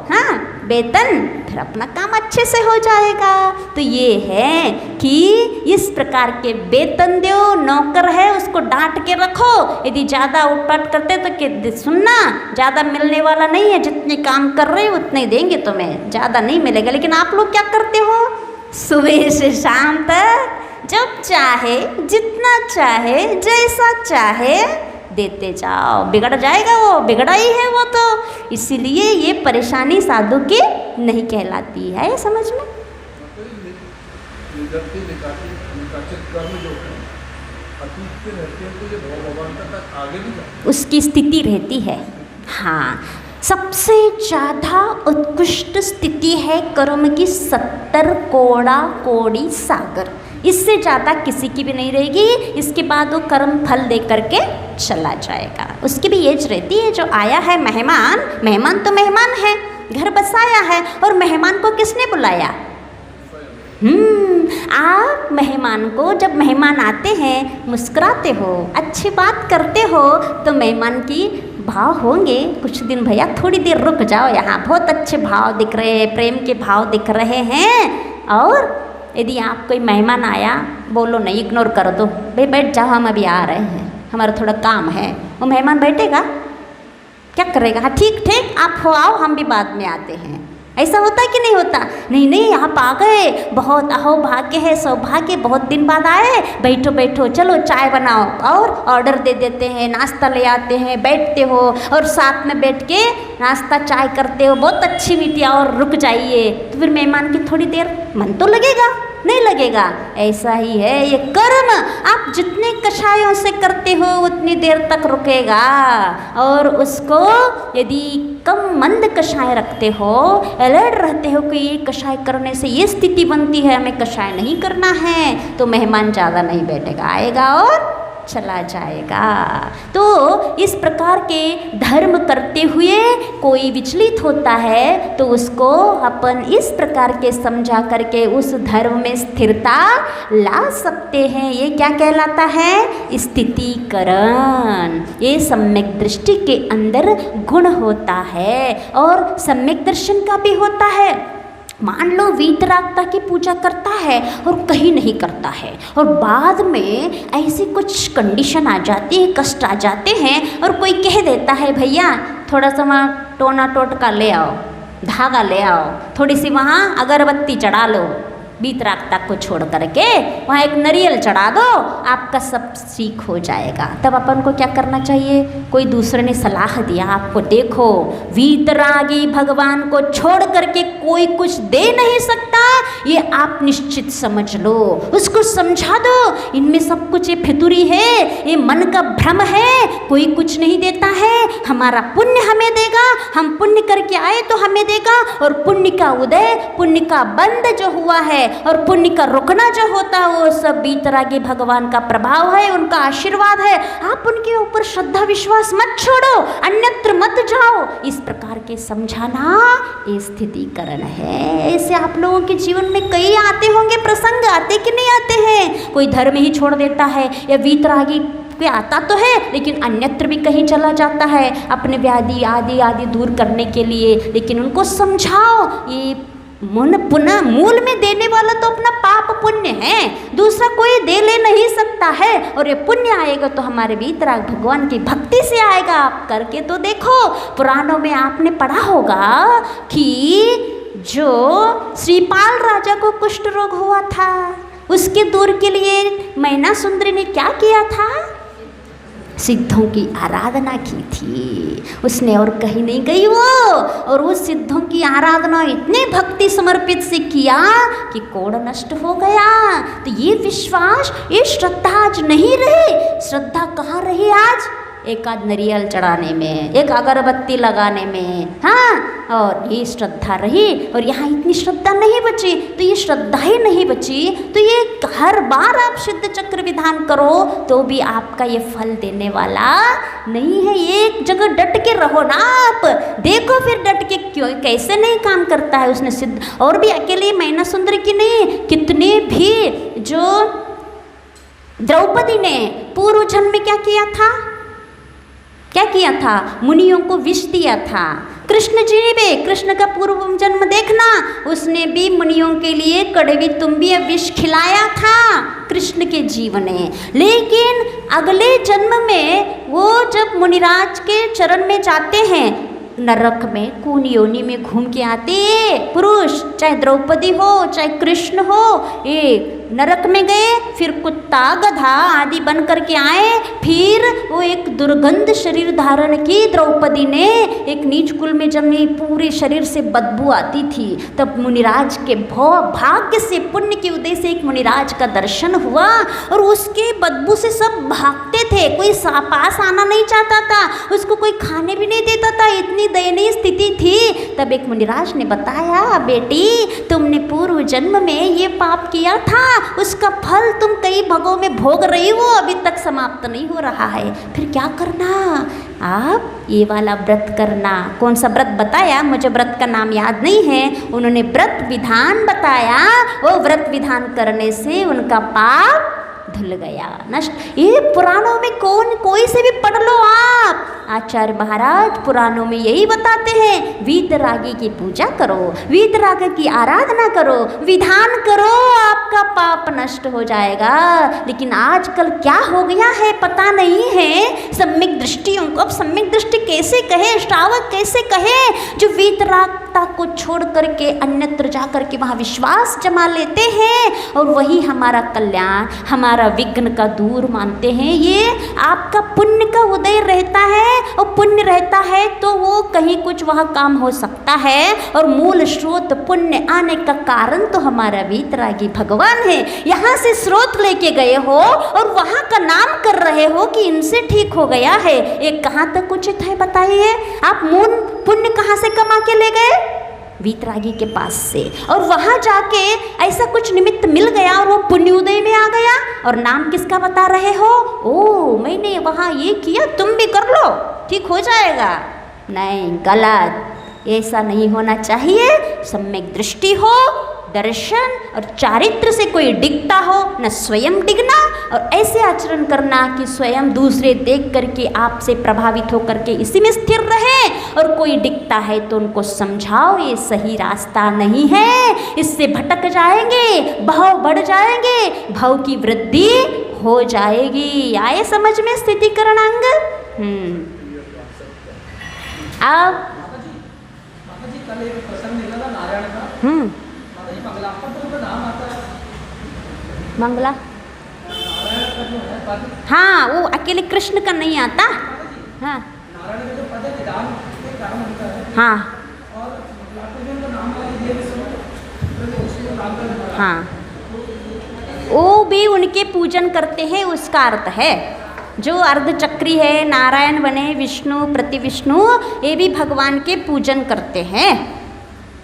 हाँ, वेतन, फिर अपना काम अच्छे से हो जाएगा। तो ये है कि इस प्रकार के वेतन दो, नौकर है उसको डांट के रखो। यदि ज़्यादा उठपट करते तो सुनना, ज़्यादा मिलने वाला नहीं है, जितने काम कर रहे हो उतने देंगे तुम्हें, ज़्यादा नहीं मिलेगा। लेकिन आप लोग क्या करते हो? सुबह से शाम तक जब चाहे, जितना चाहे, जैसा चाहे देते जाओ। बिगड़ जाएगा वो, बिगड़ा ही है वो तो। इसीलिए ये परेशानी साधु की नहीं कहलाती है, समझ में। उसकी स्थिति रहती है। हाँ, सबसे ज़्यादा उत्कृष्ट स्थिति है कर्म की 70 कोड़ा कोड़ी सागर। इससे ज़्यादा किसी की भी नहीं रहेगी। इसके बाद वो कर्म फल दे करके चला जाएगा। उसकी भी एज रहती है। जो आया है मेहमान, मेहमान तो मेहमान है, घर बसाया है, और मेहमान को किसने बुलाया? आप मेहमान को, जब मेहमान आते हैं मुस्कुराते हो, अच्छी बात करते हो, तो मेहमान की भाव होंगे कुछ दिन, भैया थोड़ी देर रुक जाओ, यहाँ बहुत अच्छे भाव दिख रहे हैं, प्रेम के भाव दिख रहे हैं। और यदि आप कोई मेहमान आया, बोलो नहीं, इग्नोर कर दो, भाई बैठ जाओ, हम अभी आ रहे हैं, हमारा थोड़ा काम है, वो मेहमान बैठेगा? क्या करेगा? हाँ ठीक ठीक, आप हो आओ, हम भी बाद में आते हैं। ऐसा होता है कि नहीं होता? नहीं नहीं, आप आ गए, बहुत अहो भाग्य है, सौभाग्य, बहुत दिन बाद आए, बैठो बैठो, चलो चाय बनाओ, और ऑर्डर दे देते हैं, नाश्ता ले आते हैं, बैठते हो और साथ में बैठ के नाश्ता चाय करते हो, बहुत अच्छी मीठी, और रुक जाइए, तो फिर मेहमान की थोड़ी देर मन तो लगेगा, नहीं लगेगा? ऐसा ही है ये कर्म। आप जितने कषायों से करते हो उतनी देर तक रुकेगा, और उसको यदि कम मंद कषाय रखते हो, अलर्ट रहते हो कि ये कषाय करने से ये स्थिति बनती है, हमें कषाय नहीं करना है, तो मेहमान ज़्यादा नहीं बैठेगा, आएगा और चला जाएगा। तो इस प्रकार के धर्म करते हुए कोई विचलित होता है तो उसको अपन इस प्रकार के समझा करके उस धर्म में स्थिरता ला सकते हैं। ये क्या कहलाता है? स्थितीकरण। ये सम्यक दृष्टि के अंदर गुण होता है और सम्यक दर्शन का भी होता है। मान लो वीतरागता की पूजा करता है और कहीं नहीं करता है और बाद में ऐसी कुछ कंडीशन आ जाती है, कष्ट आ जाते हैं और कोई कह देता है भैया थोड़ा सा वहाँ टोना टोटका ले आओ, धागा ले आओ, थोड़ी सी वहाँ अगरबत्ती चढ़ा लो, वीतरागता को छोड़ करके वहाँ एक नारियल चढ़ा दो, आपका सब ठीक हो जाएगा। तब अपन को क्या करना चाहिए? कोई दूसरे ने सलाह दिया आपको, देखो वीतरागी भगवान को छोड़ करके कोई कुछ दे नहीं सकता, ये आप निश्चित समझ लो, उसको समझा दो इनमें सब कुछ ये फितूरी है, ये मन का भ्रम है, कोई कुछ नहीं देता है, हमारा पुण्य हमें देगा, हम पुण्य करके आए तो हमें देगा। और पुण्य का उदय, पुण्य का बंद जो हुआ है और पुण्य का रुकना जो होता है वो सब वीतरागी भगवान का प्रभाव है, उनका आशीर्वाद है। आप उनके ऊपर श्रद्धा विश्वास मत छोड़ो, अन्यत्र मत जाओ। इस प्रकार के समझाना ये स्थितीकरण है। ऐसे आप लोगों के जीवन में कई आते होंगे प्रसंग, आते कि नहीं आते हैं? कोई धर्म ही छोड़ देता है या वीतरागी पे आता तो है लेकिन अन्यत्र भी कहीं चला जाता है अपने व्याधि आदि आदि दूर करने के लिए। लेकिन उनको समझाओ ये मन पुनः मूल में देने वाला तो अपना पाप पुण्य है, दूसरा कोई दे ले नहीं सकता है। और ये पुण्य आएगा तो हमारे वीतराग भगवान की भक्ति से आएगा। आप करके तो देखो, पुराणों में आपने पढ़ा होगा कि जो श्रीपाल राजा को कुष्ठ रोग हुआ था उसके दूर के लिए मैना सुंदरी ने क्या किया था? सिद्धों की आराधना की थी उसने, और कहीं नहीं गई वो। और वो सिद्धों की आराधना इतने भक्ति समर्पित से किया कि कोढ़ नष्ट हो गया। तो ये विश्वास, ये श्रद्धा आज नहीं रही। श्रद्धा कहाँ रही आज? एक आध नारियल चढ़ाने में, एक अगरबत्ती लगाने में, हाँ, और ये श्रद्धा रही। और यहाँ इतनी श्रद्धा नहीं बची, तो ये श्रद्धा ही नहीं बची तो ये हर बार आप सिद्ध चक्र विधान करो तो भी आपका ये फल देने वाला नहीं है। एक जगह डट के रहो ना आप, देखो फिर डट के क्यों कैसे नहीं काम करता है उसने सिद्ध। और भी अकेले मैना सुंदरी की नहीं, कितने भी जो द्रौपदी ने पूर्व जन्म में क्या किया था? क्या किया था? मुनियों को विष दिया था। कृष्ण जी ने भी, कृष्ण का पूर्व जन्म देखना, उसने भी मुनियों के लिए कड़वी तुम्बी विष खिलाया था कृष्ण के जीवन में। लेकिन अगले जन्म में वो जब मुनिराज के चरण में जाते हैं, नरक में कून योनि में घूम के आते पुरुष, चाहे द्रौपदी हो चाहे कृष्ण हो, ये नरक में गए, फिर कुत्ता गधा आदि बन करके आए, फिर वो एक दुर्गंध शरीर धारण की द्रौपदी ने। एक नीच कुल में जब पूरे शरीर से बदबू आती थी, तब मुनिराज के भाग्य से, पुण्य के उदय से एक मुनिराज का दर्शन हुआ और उसके बदबू से सब भागते थे, कोई पास आना नहीं चाहता था, उसको कोई खाने भी नहीं देता था, इतनी दयनीय स्थिति थी। तब एक मुनिराज ने बताया, बेटी तुमने पूर्व जन्म में ये पाप किया था, उसका फल तुम कई भगों में भोग रही हो, अभी तक समाप्त नहीं हो रहा है। फिर क्या करना? आप ये वाला व्रत करना। कौन सा व्रत बताया? मुझे व्रत का नाम याद नहीं है। उन्होंने व्रत विधान बताया, वो व्रत विधान करने से उनका पाप धुल गया, नष्ट। ये पुराणों में कोई से भी पढ़ लो आप, आचार्य महाराज पुराणों में यही बताते हैं, वीतरागी की पूजा करो, वीतराग की आराधना करो, विधान करो, आपका पाप नष्ट हो जाएगा। लेकिन आजकल क्या हो गया है पता नहीं है। सम्यक दृष्टियों को, अब सम्यक दृष्टि कैसे कहे, श्रावक कैसे कहे, जो वीतरागता को छोड़ करके अन्यत्र जा करके वहाँ विश्वास जमा लेते हैं और वही हमारा कल्याण, हमारा विघ्न का दूर मानते हैं। ये आपका पुण्य का उदय रहता है और पुण्य रहता है तो वो कहीं कुछ वहाँ काम हो सकता है। और मूल स्रोत पुण्य आने का कारण तो हमारा वीतरागी भगवान है। यहाँ से स्रोत लेके गए हो और वहाँ का नाम कर रहे हो कि इनसे ठीक हो गया है, ये कहाँ तक उचित है बताइए? आप मूल पुण्य कहाँ से कमा के ले गए? वीतरागी के पास से, और वहाँ जाके ऐसा कुछ निमित्त मिल गया और वो पुण्योदय में आ गया। और नाम किसका बता रहे हो? ओ मैंने वहाँ ये किया, तुम भी कर लो, ठीक हो जाएगा। नहीं, गलत, ऐसा नहीं होना चाहिए। सम्यक दृष्टि हो, दर्शन और चारित्र से कोई डिगता हो, न स्वयं डिगना, और ऐसे आचरण करना कि स्वयं दूसरे देख करके आपसे प्रभावित होकर के इसी में स्थिर रहे। और कोई डिगता है तो उनको समझाओ ये सही रास्ता नहीं है, इससे भटक जाएंगे, भाव बढ़ जाएंगे, भाव की वृद्धि हो जाएगी। आए समझ में स्थितिकरण अंग? अब
कल एक प्रसंग निकला था नारायण का, नाम आता है
मंगला,
नारायण का जो है पद,
हाँ वो अकेले कृष्ण का नहीं आता। हाँ
नारायण का जो पद है निदान के कारण होता है।
हाँ
और मंगलात्मक का नाम है ये तो उसी को नाम का,
हाँ वो भी उनके पूजन करते हैं, उसका अर्थ है। जो अर्धचक्री है, नारायण बने, विष्णु प्रति विष्णु, ये भी भगवान के पूजन करते हैं।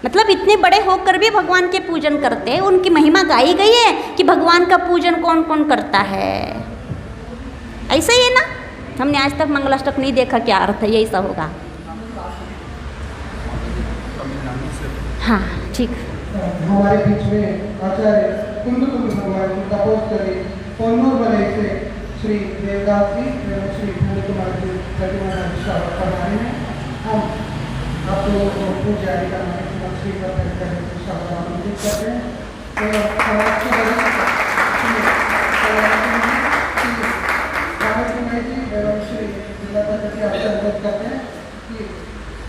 मतलब इतने बड़े होकर भी भगवान के पूजन करते हैं। उनकी महिमा गाई गई है कि भगवान का पूजन कौन कौन करता है। ऐसा ही है ना, हमने आज तक मंगलाष्टक नहीं देखा, क्या अर्थ है, यही सा होगा। हाँ ठीक।
हमारे बीच में आचार्य कुंदकुंद भगवान की तपोस्तरी कन्नौर वलय से श्री देवदास जी एवं श्री धनी कुमार जी प्रतिमा कर रहे हैं। हम आप लोगों को पूजारी का श्री आमंत्रित करते हैं एवं समाज के जी एवं श्री जिला पद्धति आपसे अनुरोध करते हैं कि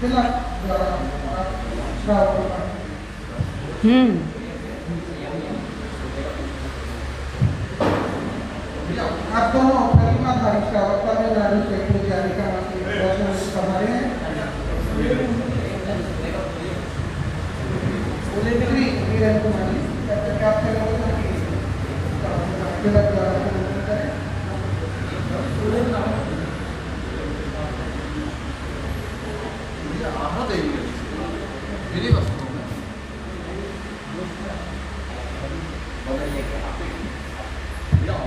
तिलक द्वारा श्रावक आप दोनों प्रतिमाधारी श्रावक तमिलनाडु से पूजारी का पधारे हैं। श्री वीरेंद्र कुमार जी तिलक द्वारा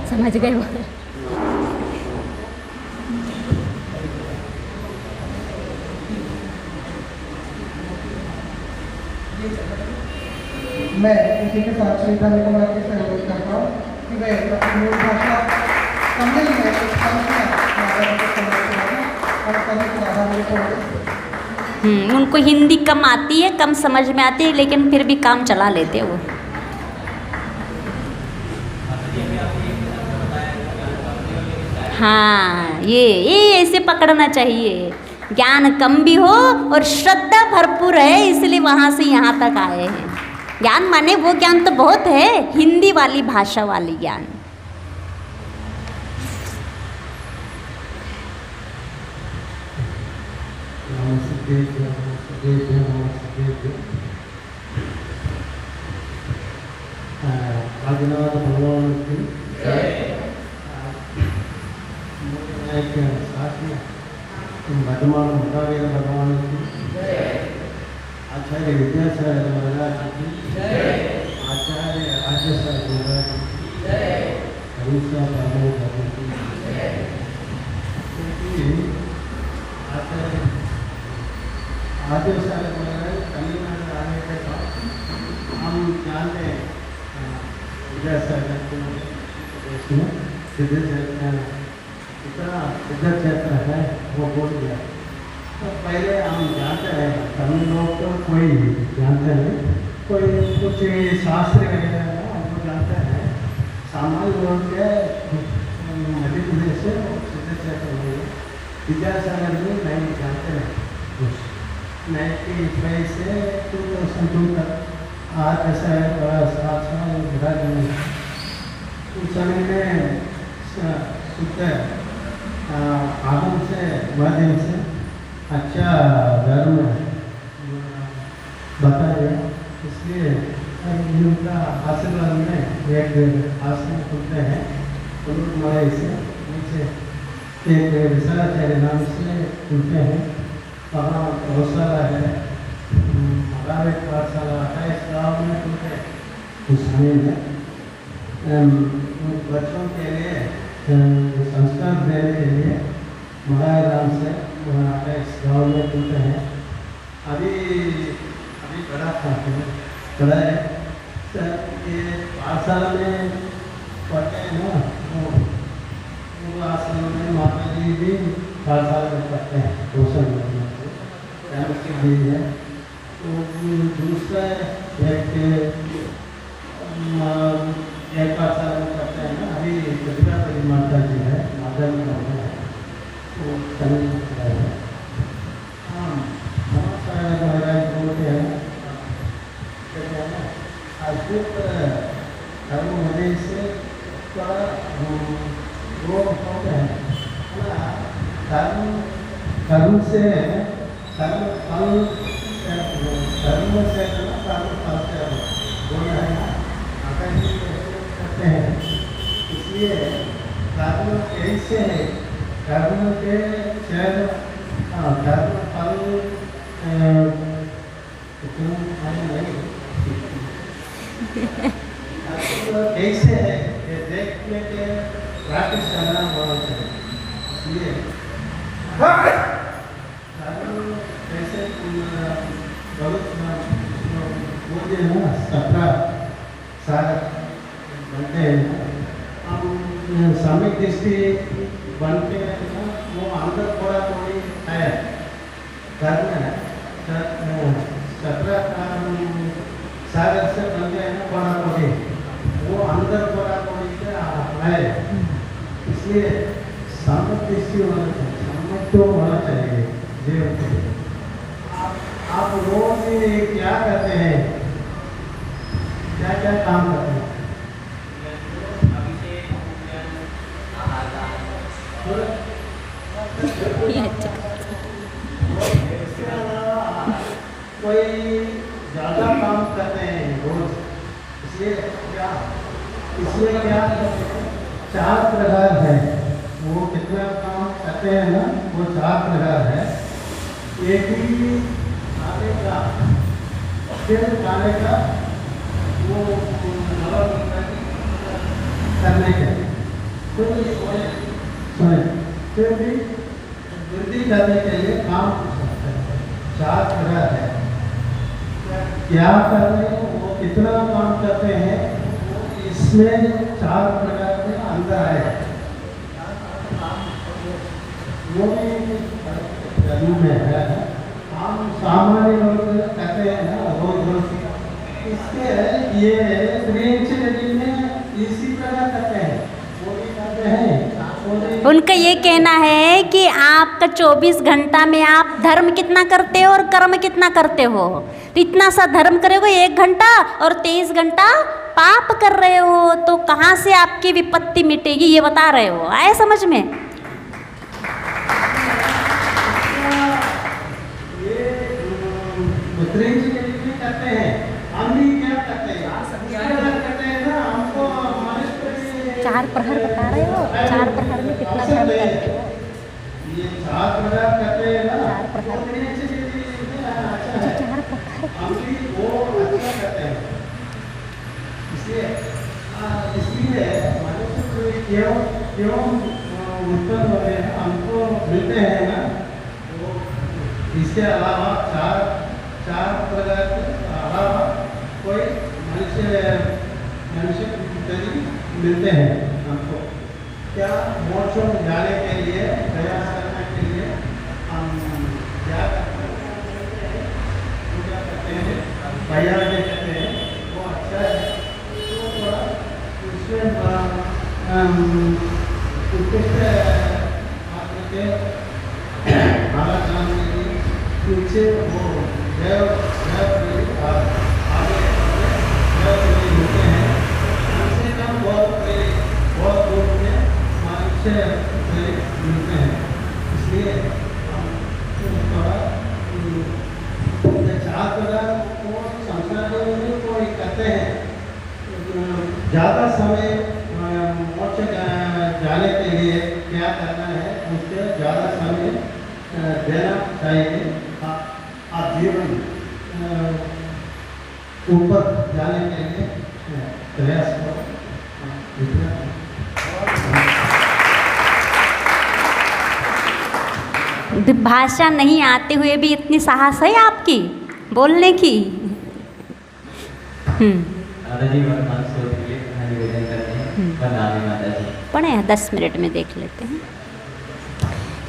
समझ गए वो।
मैं इसी के साथ श्री धनी कुमार जी से अनुरोध करता हूँ कि वे अपनी मूल भाषा तमिल में एक और तमिल को
उनको हिंदी कम आती है, कम समझ में आती है, लेकिन फिर भी काम चला लेते हैं वो। हाँ ये ऐसे पकड़ना चाहिए। ज्ञान कम भी हो और श्रद्धा भरपूर है, इसलिए वहाँ से यहाँ तक आए हैं। ज्ञान माने वो ज्ञान तो बहुत है, हिंदी वाली भाषा वाली ज्ञान।
आदिनाथ भगवान की वर्तमान मुताबिक भगवान की आचार्य विद्यासागर महाराज की आचार्य राजेश्वर महाराज की हरीशा बाबू की आचार्य राजेश्वर महाराज तमिलनाडु आने के बाद हम जानते हैं विद्यासागर के सिद्ध इतना सिद्ध क्षेत्र है वो बोल गया। तो पहले हम जानते हैं, तमिल लोग तो कोई जानते हैं, कोई कुछ शास्त्र वगैरह हमको जानते हैं। सामान्य लोग के मध्य प्रदेश से सिद्ध क्षेत्र में विद्यासागर भी नहीं जानते हैं। 95 से 2002 तक आज ऐसा है बड़ा 7 साल राज्य में। उस समय में शुद्ध आगम से माध्यम से अच्छा धर्म बताया, इसलिए उनका आशीर्वाद में एक आश्रम खुलते हैं कुमारी से नीचे एक विशालाचार्य नाम से खुलते हैं। वहाँ गौशाला है, प्राइवेट पाठशाला 28 गाँव में टूटे उस समय में उन बच्चों के लिए संस्कार देने के लिए महाराम से 28 गाँव में टूटे हैं। अभी बड़ा था बड़ा है तो ये पाठशाला में पढ़ते हैं ना, वो आश्रम में माता जी भी पाठशाला में पढ़ते हैं, पोषण भी है। तो दूसरा एक पाठशाला में पढ़ते हैं ना, अभी दुर्गापुरी माता जी है, माता जी है वो हाँ बहुत सारे महाराज बोलते हैं अद्भुत धर्म होने से थोड़ा रोग होते हैं धर्म से धर्म फल से बोला है ना करते हैं। इसलिए धर्म कैसे है, धर्म के धर्म फल कैसे है ये देखने के प्रैक्टिस करना बहुत चाहिए। इसलिए कैसे बहुत बोलते हैं ना 17 साल बनते हैं, हम सामयिक दृष्टि बनते हैं ना, वो अंदर थोड़ा कोई है धर्म है 17 सागर से बनते हैं ना बड़ा कोई, वो अंदर बड़ा कोई से है। इसलिए सामयिक दृष्टि होना चाहिए, सामर्थ्य तो होना चाहिए जीवन के। आप रोज क्या करते हैं, क्या क्या काम करते हैं? कोई ज़्यादा काम करते हैं रोज, इसलिए क्या 4 प्रकार है। वो कितना काम करते हैं ना, वो 4 प्रकार है। एक ही खाने का फिर खाने का वो करने के फिर भी वृद्धि करने के लिए काम कर सकते हैं। 4 प्रकार है। क्या करते हैं, वो कितना काम करते हैं, इसमें 4 प्रकार के अंदर है। वो भी धर्म में है। हम सामान्य लोग कहते हैं ना रोज इसके ये प्रेमचंद में इसी प्रकार करते हैं, वो भी करते हैं।
उनका ये कहना है कि आपका 24 घंटा में आप धर्म कितना करते हो और कर्म कितना करते हो। तो इतना सा धर्म करोगे 1 घंटा और 23 घंटा पाप कर रहे हो, तो कहाँ से आपकी विपत्ति मिटेगी, ये बता रहे हो। आए समझ में?
करते हैं, हम भी क्या करते हैं ना, हमको
4 प्रहर बता रहे हो, 4 प्रहर में कितना धर्म करते हो?
ये 4 प्रकार करते हैं ना,
4 प्रहर
हम भी वो अच्छा करते हैं। इसलिए मनुष्य को क्यों उत्पन्न होते हैं, हमको मिलते हैं ना, इसके अलावा 4 प्रकार के अलावा कोई मनुष्य मिलते हैं हमको। क्या मोक्ष जाने के लिए प्रयास करने के लिए हम क्या करते हैं, पूजा करते हैं, वैराग्य करते हैं, वो अच्छा है। तो थोड़ा उसमें उत्कृष्ट के हमारा काम के लिए पीछे वो देव आगे होते हैं, उनसे कम बहुत दूर में मनुष्य मिलते हैं। इसलिए हम थोड़ा 4 प्रकार को संसार में कोई कहते हैं। ज़्यादा समय मोक्ष जाने के लिए क्या करना है, उससे ज़्यादा समय देना चाहिए। आप जीवन ऊपर जाने के लिए प्रयास करो।
भाषा नहीं आते हुए भी इतनी साहस है आपकी बोलने की।
दादाजी वर्तमान स्रोत के लिए निवेदन करते हैं। प्रणाम माताजी।
पढ़े 10 मिनट में देख लेते हैं।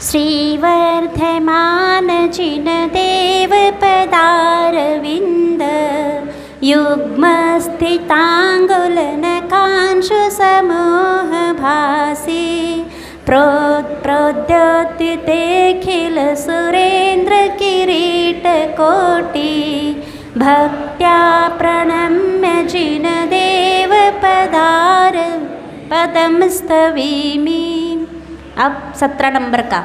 श्रीवर्धमान जिन देव पदारविंद युग्म स्थितांगुलन कांशु समूह भासी प्रोद्योतिखिल सुरेंद्र किरीट कोटि भक्त्या प्रणम्य जिन देव पदार पदम स्तवीमि। अब 17 नंबर का,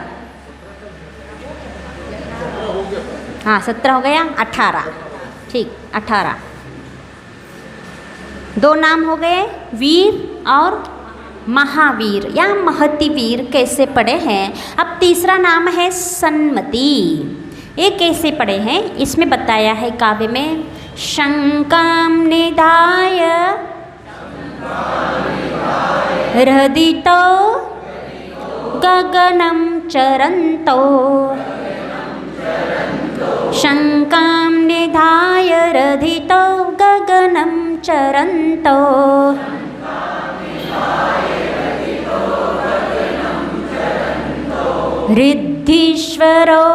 हाँ 17 हो गया, 18 ठीक 18। 2 नाम हो गए, वीर और महावीर या महती वीर कैसे पढ़े हैं। अब तीसरा नाम है सन्मति, ये कैसे पढ़े हैं इसमें बताया है काव्य में। शंकाम निधाय हृदितो गगनं चरन्तो शंकां निधाय रधितो गगनं चरन्तो रिद्धीश्वरो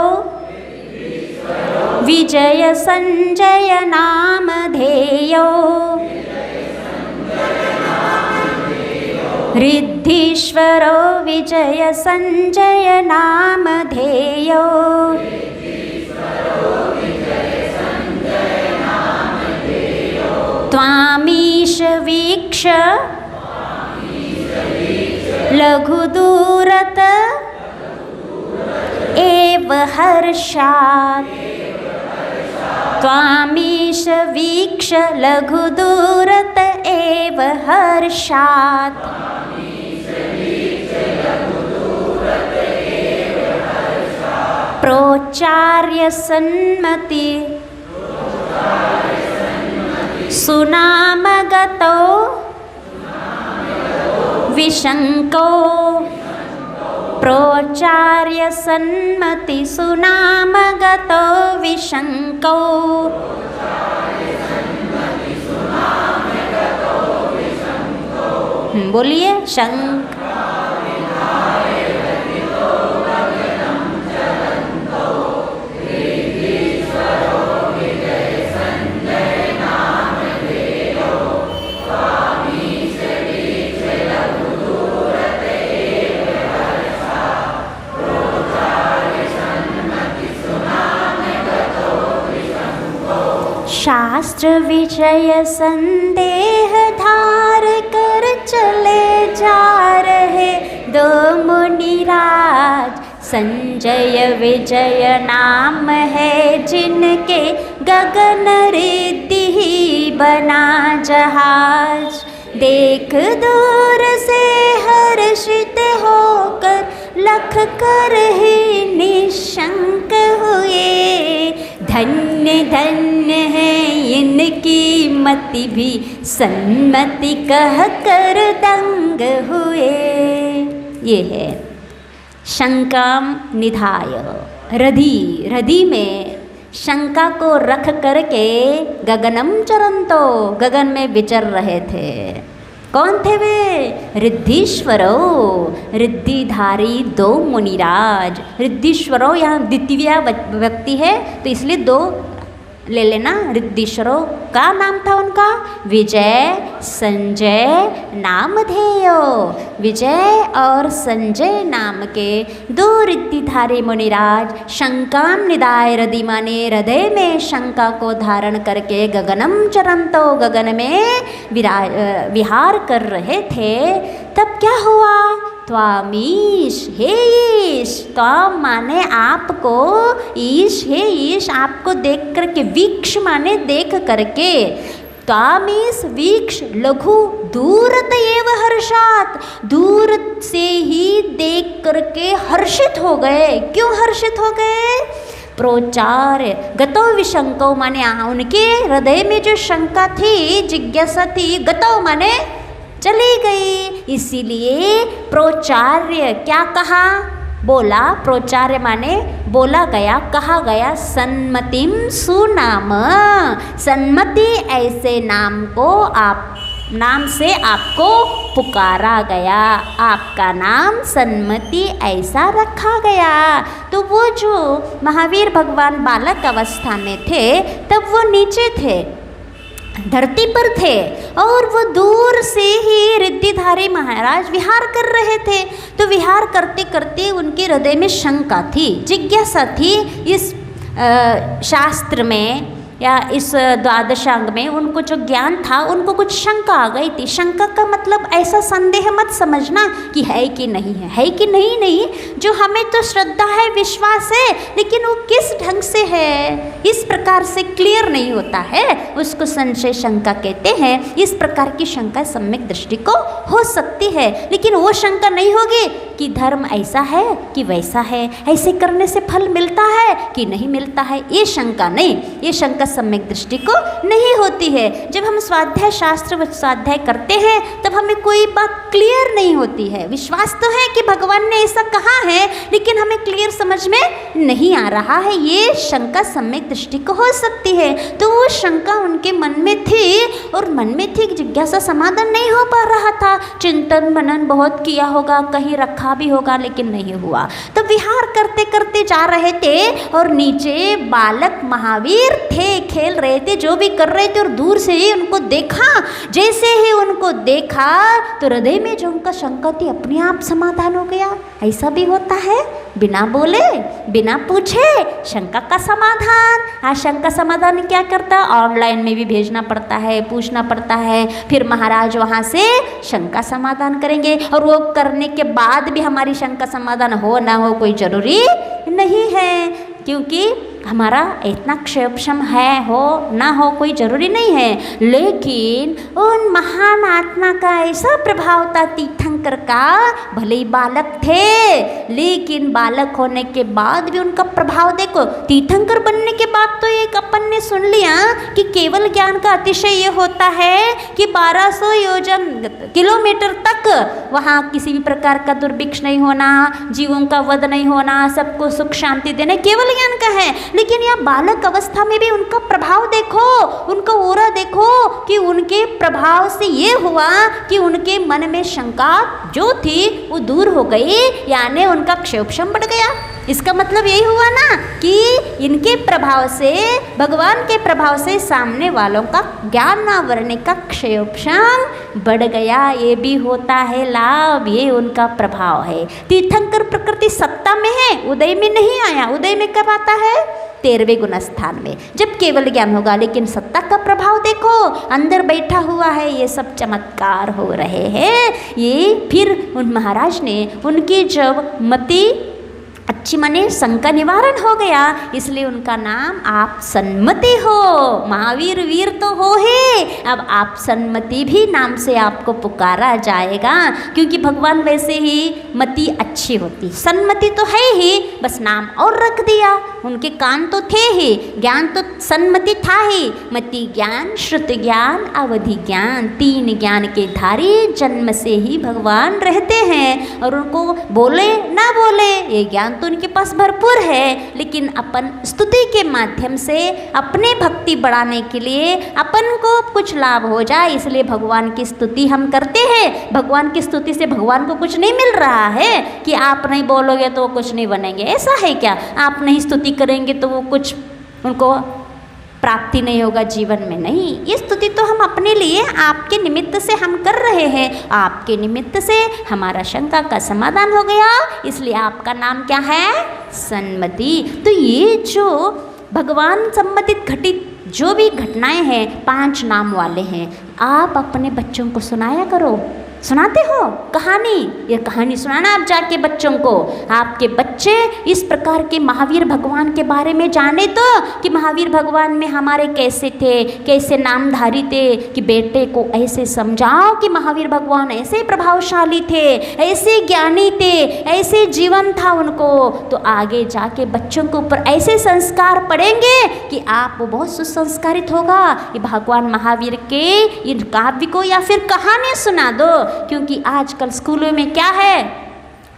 विजय संजय नामधेयो रिद्धीश्वरो विजय संजय नामधेयो त्वामीश वीक्ष लघुदूरत एव हर्षात् त्वामीश वीक्ष लघुदूरत एव हर्षात् प्रोच्चार्य सन्मति सुनामगतो विशंको प्रोच्चार्य सन्मति सुनामगतो विशंको। बोलिए शंक शास्त्र विषय संदेह धार कर चले जा रहे 2 मुनिराज। संजय विजय नाम है जिनके गगन रिद्धि बना जहाज। देख दूर से हर्षित होकर लख कर ही निशंक हुए। धन्य धन्य है इनकी मति भी सन्मति कह कर दंग हुए। ये है शंकाम निधाय रधि, रधि में शंका को रख करके गगनम चरंतो गगन में विचर रहे थे। कौन थे वे? रिद्धीश्वरो रिद्धिधारी 2 मुनिराज। रिद्धीश्वरो यहाँ द्वितीय व्यक्ति है तो इसलिए 2 ले लेना। रिद्धीश्वरो का नाम था उनका विजय संजय नामधेयो। विजय और संजय नाम के 2 रिद्धिधारी मुनिराज शंकाम निधाय रधि माने हृदय में शंका को धारण करके गगनम चरंतो गगन में विहार कर रहे थे। तब क्या हुआ? त्वामीश हे ईश, त्वाम माने आपको, ईश हे ईश आपको देख करके, वीक्ष माने देख करके, त्वामीश वीक्ष लघु दूरत एव हर्षात दूर से ही देख करके हर्षित हो गए। क्यों हर्षित हो गए? प्रोचार्य गतो विशंको माने उनके हृदय में जो शंका थी, जिज्ञासा थी, गतो माने चली गई। इसीलिए प्रोचार्य क्या कहा, बोला। प्रोचार्य माने बोला गया, कहा गया। सन्मतिम सुनाम, सन्मति ऐसे नाम को नाम से आपको पुकारा गया, आपका नाम सन्मति ऐसा रखा गया। तो वो जो महावीर भगवान बालक अवस्था में थे तब वो नीचे थे, धरती पर थे, और वो दूर से ही रिद्धिधारी महाराज विहार कर रहे थे। तो विहार करते करते उनके हृदय में शंका थी, जिज्ञासा थी। इस शास्त्र में या इस द्वादशांग में उनको जो ज्ञान था, उनको कुछ शंका आ गई थी। शंका का मतलब ऐसा संदेह मत समझना कि है कि नहीं है कि नहीं, नहीं, जो हमें तो श्रद्धा है, विश्वास है, लेकिन वो किस ढंग से है इस प्रकार से क्लियर नहीं होता है, उसको संशय शंका कहते हैं। इस प्रकार की शंका सम्यक दृष्टि को हो सकती है, लेकिन वो शंका नहीं होगी कि धर्म ऐसा है कि वैसा है, ऐसे करने से फल मिलता है कि नहीं मिलता है, ये शंका नहीं, ये शंका सम्यक दृष्टि को नहीं होती है। जब हम स्वाध्याय शास्त्र स्वाध्याय करते हैं तब हमें कोई बात क्लियर नहीं होती है। विश्वास तो है कि भगवान ने ऐसा कहा है, लेकिन हमें क्लियर समझ में नहीं आ रहा है, ये शंका सम्यक दृष्टि को हो सकती है। तो वो शंका उनके मन में थी, और मन में थी, जिज्ञासा समाधान नहीं हो पा रहा था। चिंतन मनन बहुत किया होगा, कहीं रखा भी होगा, लेकिन नहीं हुआ। तो विहार करते करते जा रहे थे, और नीचे बालक महावीर थे, खेल रहे थे, जो भी कर रहे थे, और दूर से ही उनको देखा। जैसे ही उनको देखा तो हृदय में जो उनका शंका थी अपने आप समाधान हो गया। ऐसा भी होता है, बिना बोले बिना पूछे शंका का समाधान। हाँ, शंका समाधान क्या करता है, ऑनलाइन में भी भेजना पड़ता है, पूछना पड़ता है, फिर महाराज वहाँ से शंका समाधान करेंगे, और वो करने के बाद भी हमारी शंका समाधान हो ना हो कोई जरूरी नहीं है, क्योंकि हमारा इतना क्षोभक्षम है हो ना हो कोई ज़रूरी नहीं है। लेकिन उन महान आत्मा का ऐसा प्रभाव था तीर्थंकर का, भले ही बालक थे, लेकिन बालक होने के बाद भी उनका प्रभाव देखो। तीर्थंकर बनने के बाद तो एक अपन ने सुन लिया कि केवल ज्ञान का अतिशय ये होता है कि 1200 योजन किलोमीटर तक वहाँ किसी भी प्रकार का दुर्भिक्ष नहीं होना, जीवों का वध नहीं होना, सबको सुख शांति देना केवल ज्ञान का है। लेकिन यह बालक अवस्था में भी उनका प्रभाव देखो, उनका ओरा देखो कि उनके प्रभाव से ये हुआ कि उनके मन में शंका जो थी वो दूर हो गई, यानी उनका क्षोभक्षम बढ़ गया। इसका मतलब यही हुआ ना कि इनके प्रभाव से, भगवान के प्रभाव से सामने वालों का ज्ञान आवरण का क्षोभक्षम बढ़ गया। ये भी होता है लाभ, ये उनका प्रभाव है। तीर्थंकर प्रकृति सत्ता में है, उदय में नहीं आया। उदय में कब आता है? 13वें गुण स्थान में, जब केवल ज्ञान होगा। लेकिन सत्ता का प्रभाव देखो, अंदर बैठा हुआ है, ये सब चमत्कार हो रहे हैं। ये फिर उन महाराज ने उनकी जब मति अच्छी माने शंका निवारण हो गया, इसलिए उनका नाम आप सन्मति हो। महावीर वीर तो हो ही, अब आप सन्मति भी नाम से आपको पुकारा जाएगा, क्योंकि भगवान वैसे ही मति अच्छी होती, सन्मति तो है ही, बस नाम और रख दिया। उनके कान तो थे ही, ज्ञान तो सन्मति था ही। मति ज्ञान, श्रुत ज्ञान, अवधि ज्ञान, 3 ज्ञान के धारी जन्म से ही भगवान रहते हैं। और उनको बोले ना बोले ये ज्ञान तो उनके पास भरपूर है, लेकिन अपन स्तुति के माध्यम से अपने भक्ति बढ़ाने के लिए अपन को कुछ लाभ हो जाए, इसलिए भगवान की स्तुति हम करते हैं। भगवान की स्तुति से भगवान को कुछ नहीं मिल रहा है कि आप नहीं बोलोगे तो वो कुछ नहीं बनेंगे, ऐसा है क्या? आप नहीं स्तुति करेंगे तो वो कुछ उनको प्राप्ति नहीं होगा जीवन में, नहीं। ये स्तुति तो हम अपने लिए आपके निमित्त से हम कर रहे हैं, आपके निमित्त से हमारा शंका का समाधान हो गया, इसलिए आपका नाम क्या है? सन्मति। तो ये जो भगवान संबंधित घटित जो भी घटनाएं हैं 5 नाम वाले हैं, आप अपने बच्चों को सुनाया करो। सुनाते हो कहानी? ये कहानी सुनाना आप जाके बच्चों को। आपके बच्चे इस प्रकार के महावीर भगवान के बारे में जाने तो कि महावीर भगवान में हमारे कैसे थे, कैसे नामधारी थे, कि बेटे को ऐसे समझाओ कि महावीर भगवान ऐसे प्रभावशाली थे, ऐसे ज्ञानी थे, ऐसे जीवन था उनको, तो आगे जाके बच्चों के ऊपर ऐसे संस्कार पड़ेंगे कि आप वो बहुत सुसंस्कारित होगा। ये भगवान महावीर के इन काव्य को या फिर कहानी सुना दो, क्योंकि आजकल स्कूलों में क्या है,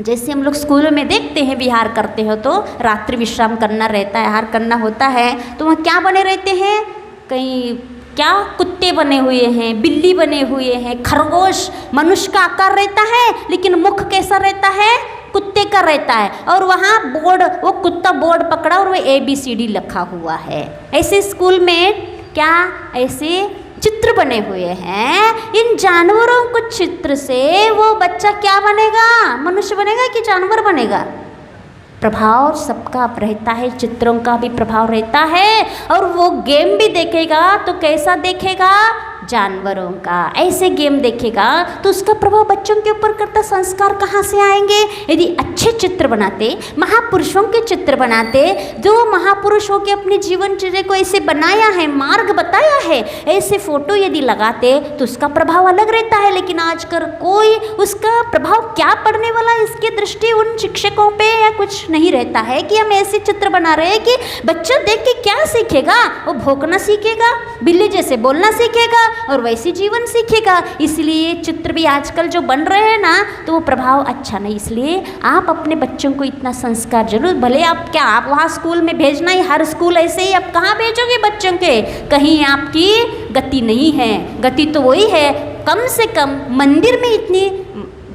जैसे हम लोग स्कूलों में देखते हैं विहार करते हो तो रात्रि विश्राम करना रहता है, आहार करना होता है, तो वहाँ क्या बने रहते हैं, कहीं क्या कुत्ते बने हुए हैं, बिल्ली बने हुए हैं, खरगोश, मनुष्य का आकार रहता है लेकिन मुख कैसा रहता है, कुत्ते का रहता है, और वहाँ बोर्ड, वो कुत्ता बोर्ड पकड़ा और वो ABCD लिखा हुआ है। ऐसे स्कूल में क्या ऐसे चित्र बने हुए हैं। इन जानवरों को चित्र से वो बच्चा क्या बनेगा, मनुष्य बनेगा कि जानवर बनेगा? प्रभाव सबका रहता है, चित्रों का भी प्रभाव रहता है। और वो गेम भी देखेगा तो कैसा देखेगा, जानवरों का ऐसे गेम देखेगा तो उसका प्रभाव बच्चों के ऊपर करता। संस्कार कहाँ से आएंगे? यदि अच्छे चित्र बनाते, महापुरुषों के चित्र बनाते, जो महापुरुषों के अपने जीवन चर्या को ऐसे बनाया है, मार्ग बताया है, ऐसे फोटो यदि लगाते तो उसका प्रभाव अलग रहता है। लेकिन आजकल कोई उसका प्रभाव क्या पड़ने वाला, इसकी दृष्टि उन शिक्षकों पे या कुछ नहीं रहता है कि हम ऐसे चित्र बना रहे हैं कि बच्चा देख के क्या सीखेगा, वो भौंकना सीखेगा, बिल्ली जैसे बोलना सीखेगा और वैसे जीवन सीखेगा। इसलिए चित्र भी आजकल जो बन रहे हैं ना, तो वो प्रभाव अच्छा नहीं। इसलिए आप अपने बच्चों को इतना संस्कार जरूर, भले आप क्या आप वहाँ स्कूल में भेजना ही, हर स्कूल ऐसे ही, आप कहाँ भेजोगे बच्चों के? कहीं आपकी गति नहीं है। गति तो वही है, कम से कम मंदिर में इतनी,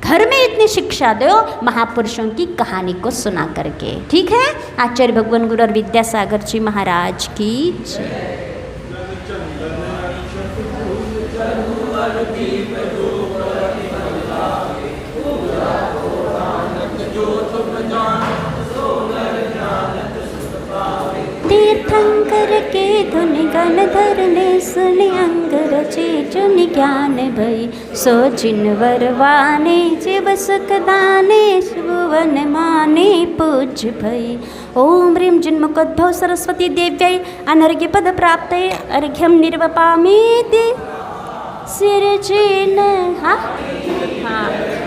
घर में इतनी शिक्षा दो महापुरुषों की कहानी को सुना करके। ठीक है। आचार्य भगवान गुरु और विद्यासागर जी महाराज की जय। तीर्थंकर के धुन गण धरने सुनि अंग रचे जुन ज्ञान भई, सो जिनवर वाने जीव सुख दाने भुवन माने पूज्य भई। ओम ह्रीं जिन्मुखोद्भव सरस्वती देव्यै अनर्घ्य पद प्राप्तये अर्घ्यं निर्वपामीति सिरजेन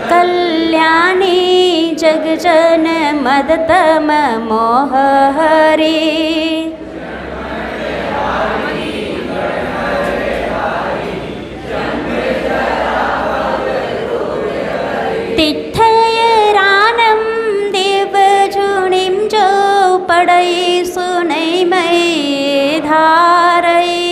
कल्याणी जगजन मदतम मोहहरि। तिथयरानं देवजुनिं जो पढ़ई सुनै मई धारई।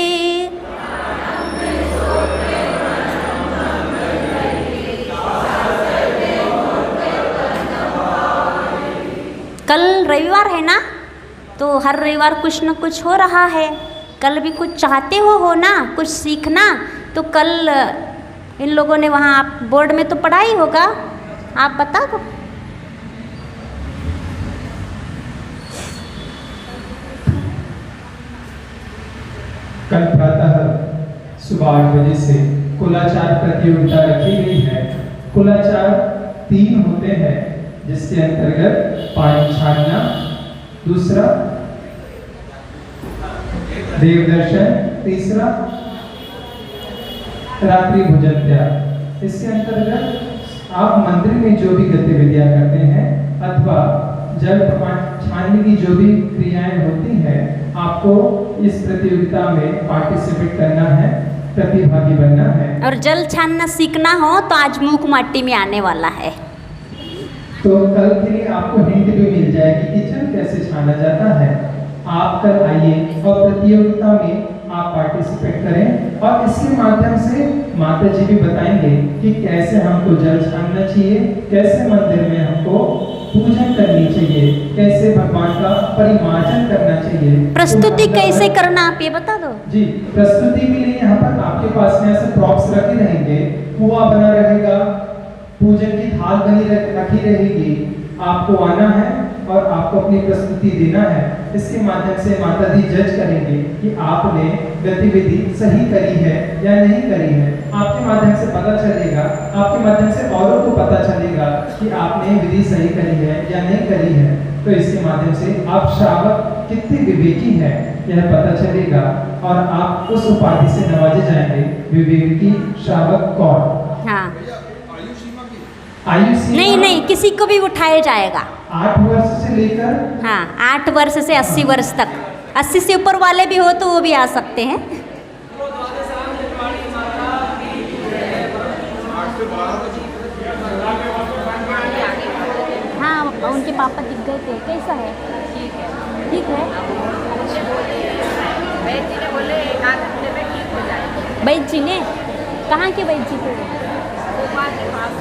कल रविवार है ना, तो हर रविवार कुछ न कुछ हो रहा है। कल भी कुछ चाहते हो ना, कुछ सीखना, तो कल इन लोगों ने वहाँ आप बोर्ड में तो पढ़ा ही होगा, आप बता दो।
कल प्रातः सुबह 8 बजे से कुलाचार प्रतियोगिता रखी गई है। कुलाचार 3 होते हैं, जिसके अंतर्गत पानी छानना, दूसरा देवदर्शन, तीसरा रात्रि भोजन त्याग। इसके अंतर्गत आप मंदिर में जो भी गतिविधियां करते हैं अथवा जल प्रमाण छानने की जो भी क्रियाएं होती हैं, आपको इस प्रतियोगिता में पार्टिसिपेट करना है, प्रतिभागी बनना है।
और जल छानना सीखना हो तो आज मूक माटी में आने वाला है,
तो कल के लिए आपको हिंट भी मिल जाएगी कि जल कैसे छाना जाता है। आप कल आइए और प्रतियोगिता में आप पार्टिसिपेट करें, और इसके माध्यम से माता जी भी बताएंगे कि कैसे हमको जल छानना चाहिए, कैसे मंदिर में हमको पूजन करनी चाहिए, कैसे भगवान का परिमार्जन करना चाहिए।
प्रस्तुति कैसे करना आप ये बता दो।
जी, प्रस्तुति के लिए यहाँ पर आपके पास में ऐसे प्रॉप्स रखे रहेंगे, कुआं बना रहेगा, पूजन की थाल बनी रखी रहेगी। आपको आना है, और आपको अपनी प्रस्तुति देना है। इसके माध्यम से माता जी जज करेंगे कि आपने गतिविधि सही करी है या नहीं करी है। आपके माध्यम से पता चलेगा, आपके माध्यम से औरों को पता चलेगा कि आपने विधि सही करी है या नहीं करी है। तो इसके माध्यम से आप श्रावक कितने विवेकी हैं यह पता चलेगा और आप उस उपाधि से नवाजे जाएंगे, विवेकी श्रावक कौन।
हाँ,
आयु सीमा
नहीं नहीं, किसी को भी उठाया जाएगा।
8 वर्ष से लेकर
हाँ, 8 वर्ष से 80 वर्ष तक। 80 से ऊपर वाले भी हो तो वो भी आ सकते हैं। हाँ, उनके पापा दिख गए थे। कैसा है? ठीक है।
वैद्य जी ने बोले 1 आध हफ्ते में ठीक हो जाएगा।
वैद्य जी ने? कहाँ के वैद्य जी थे?
भोपाल के पास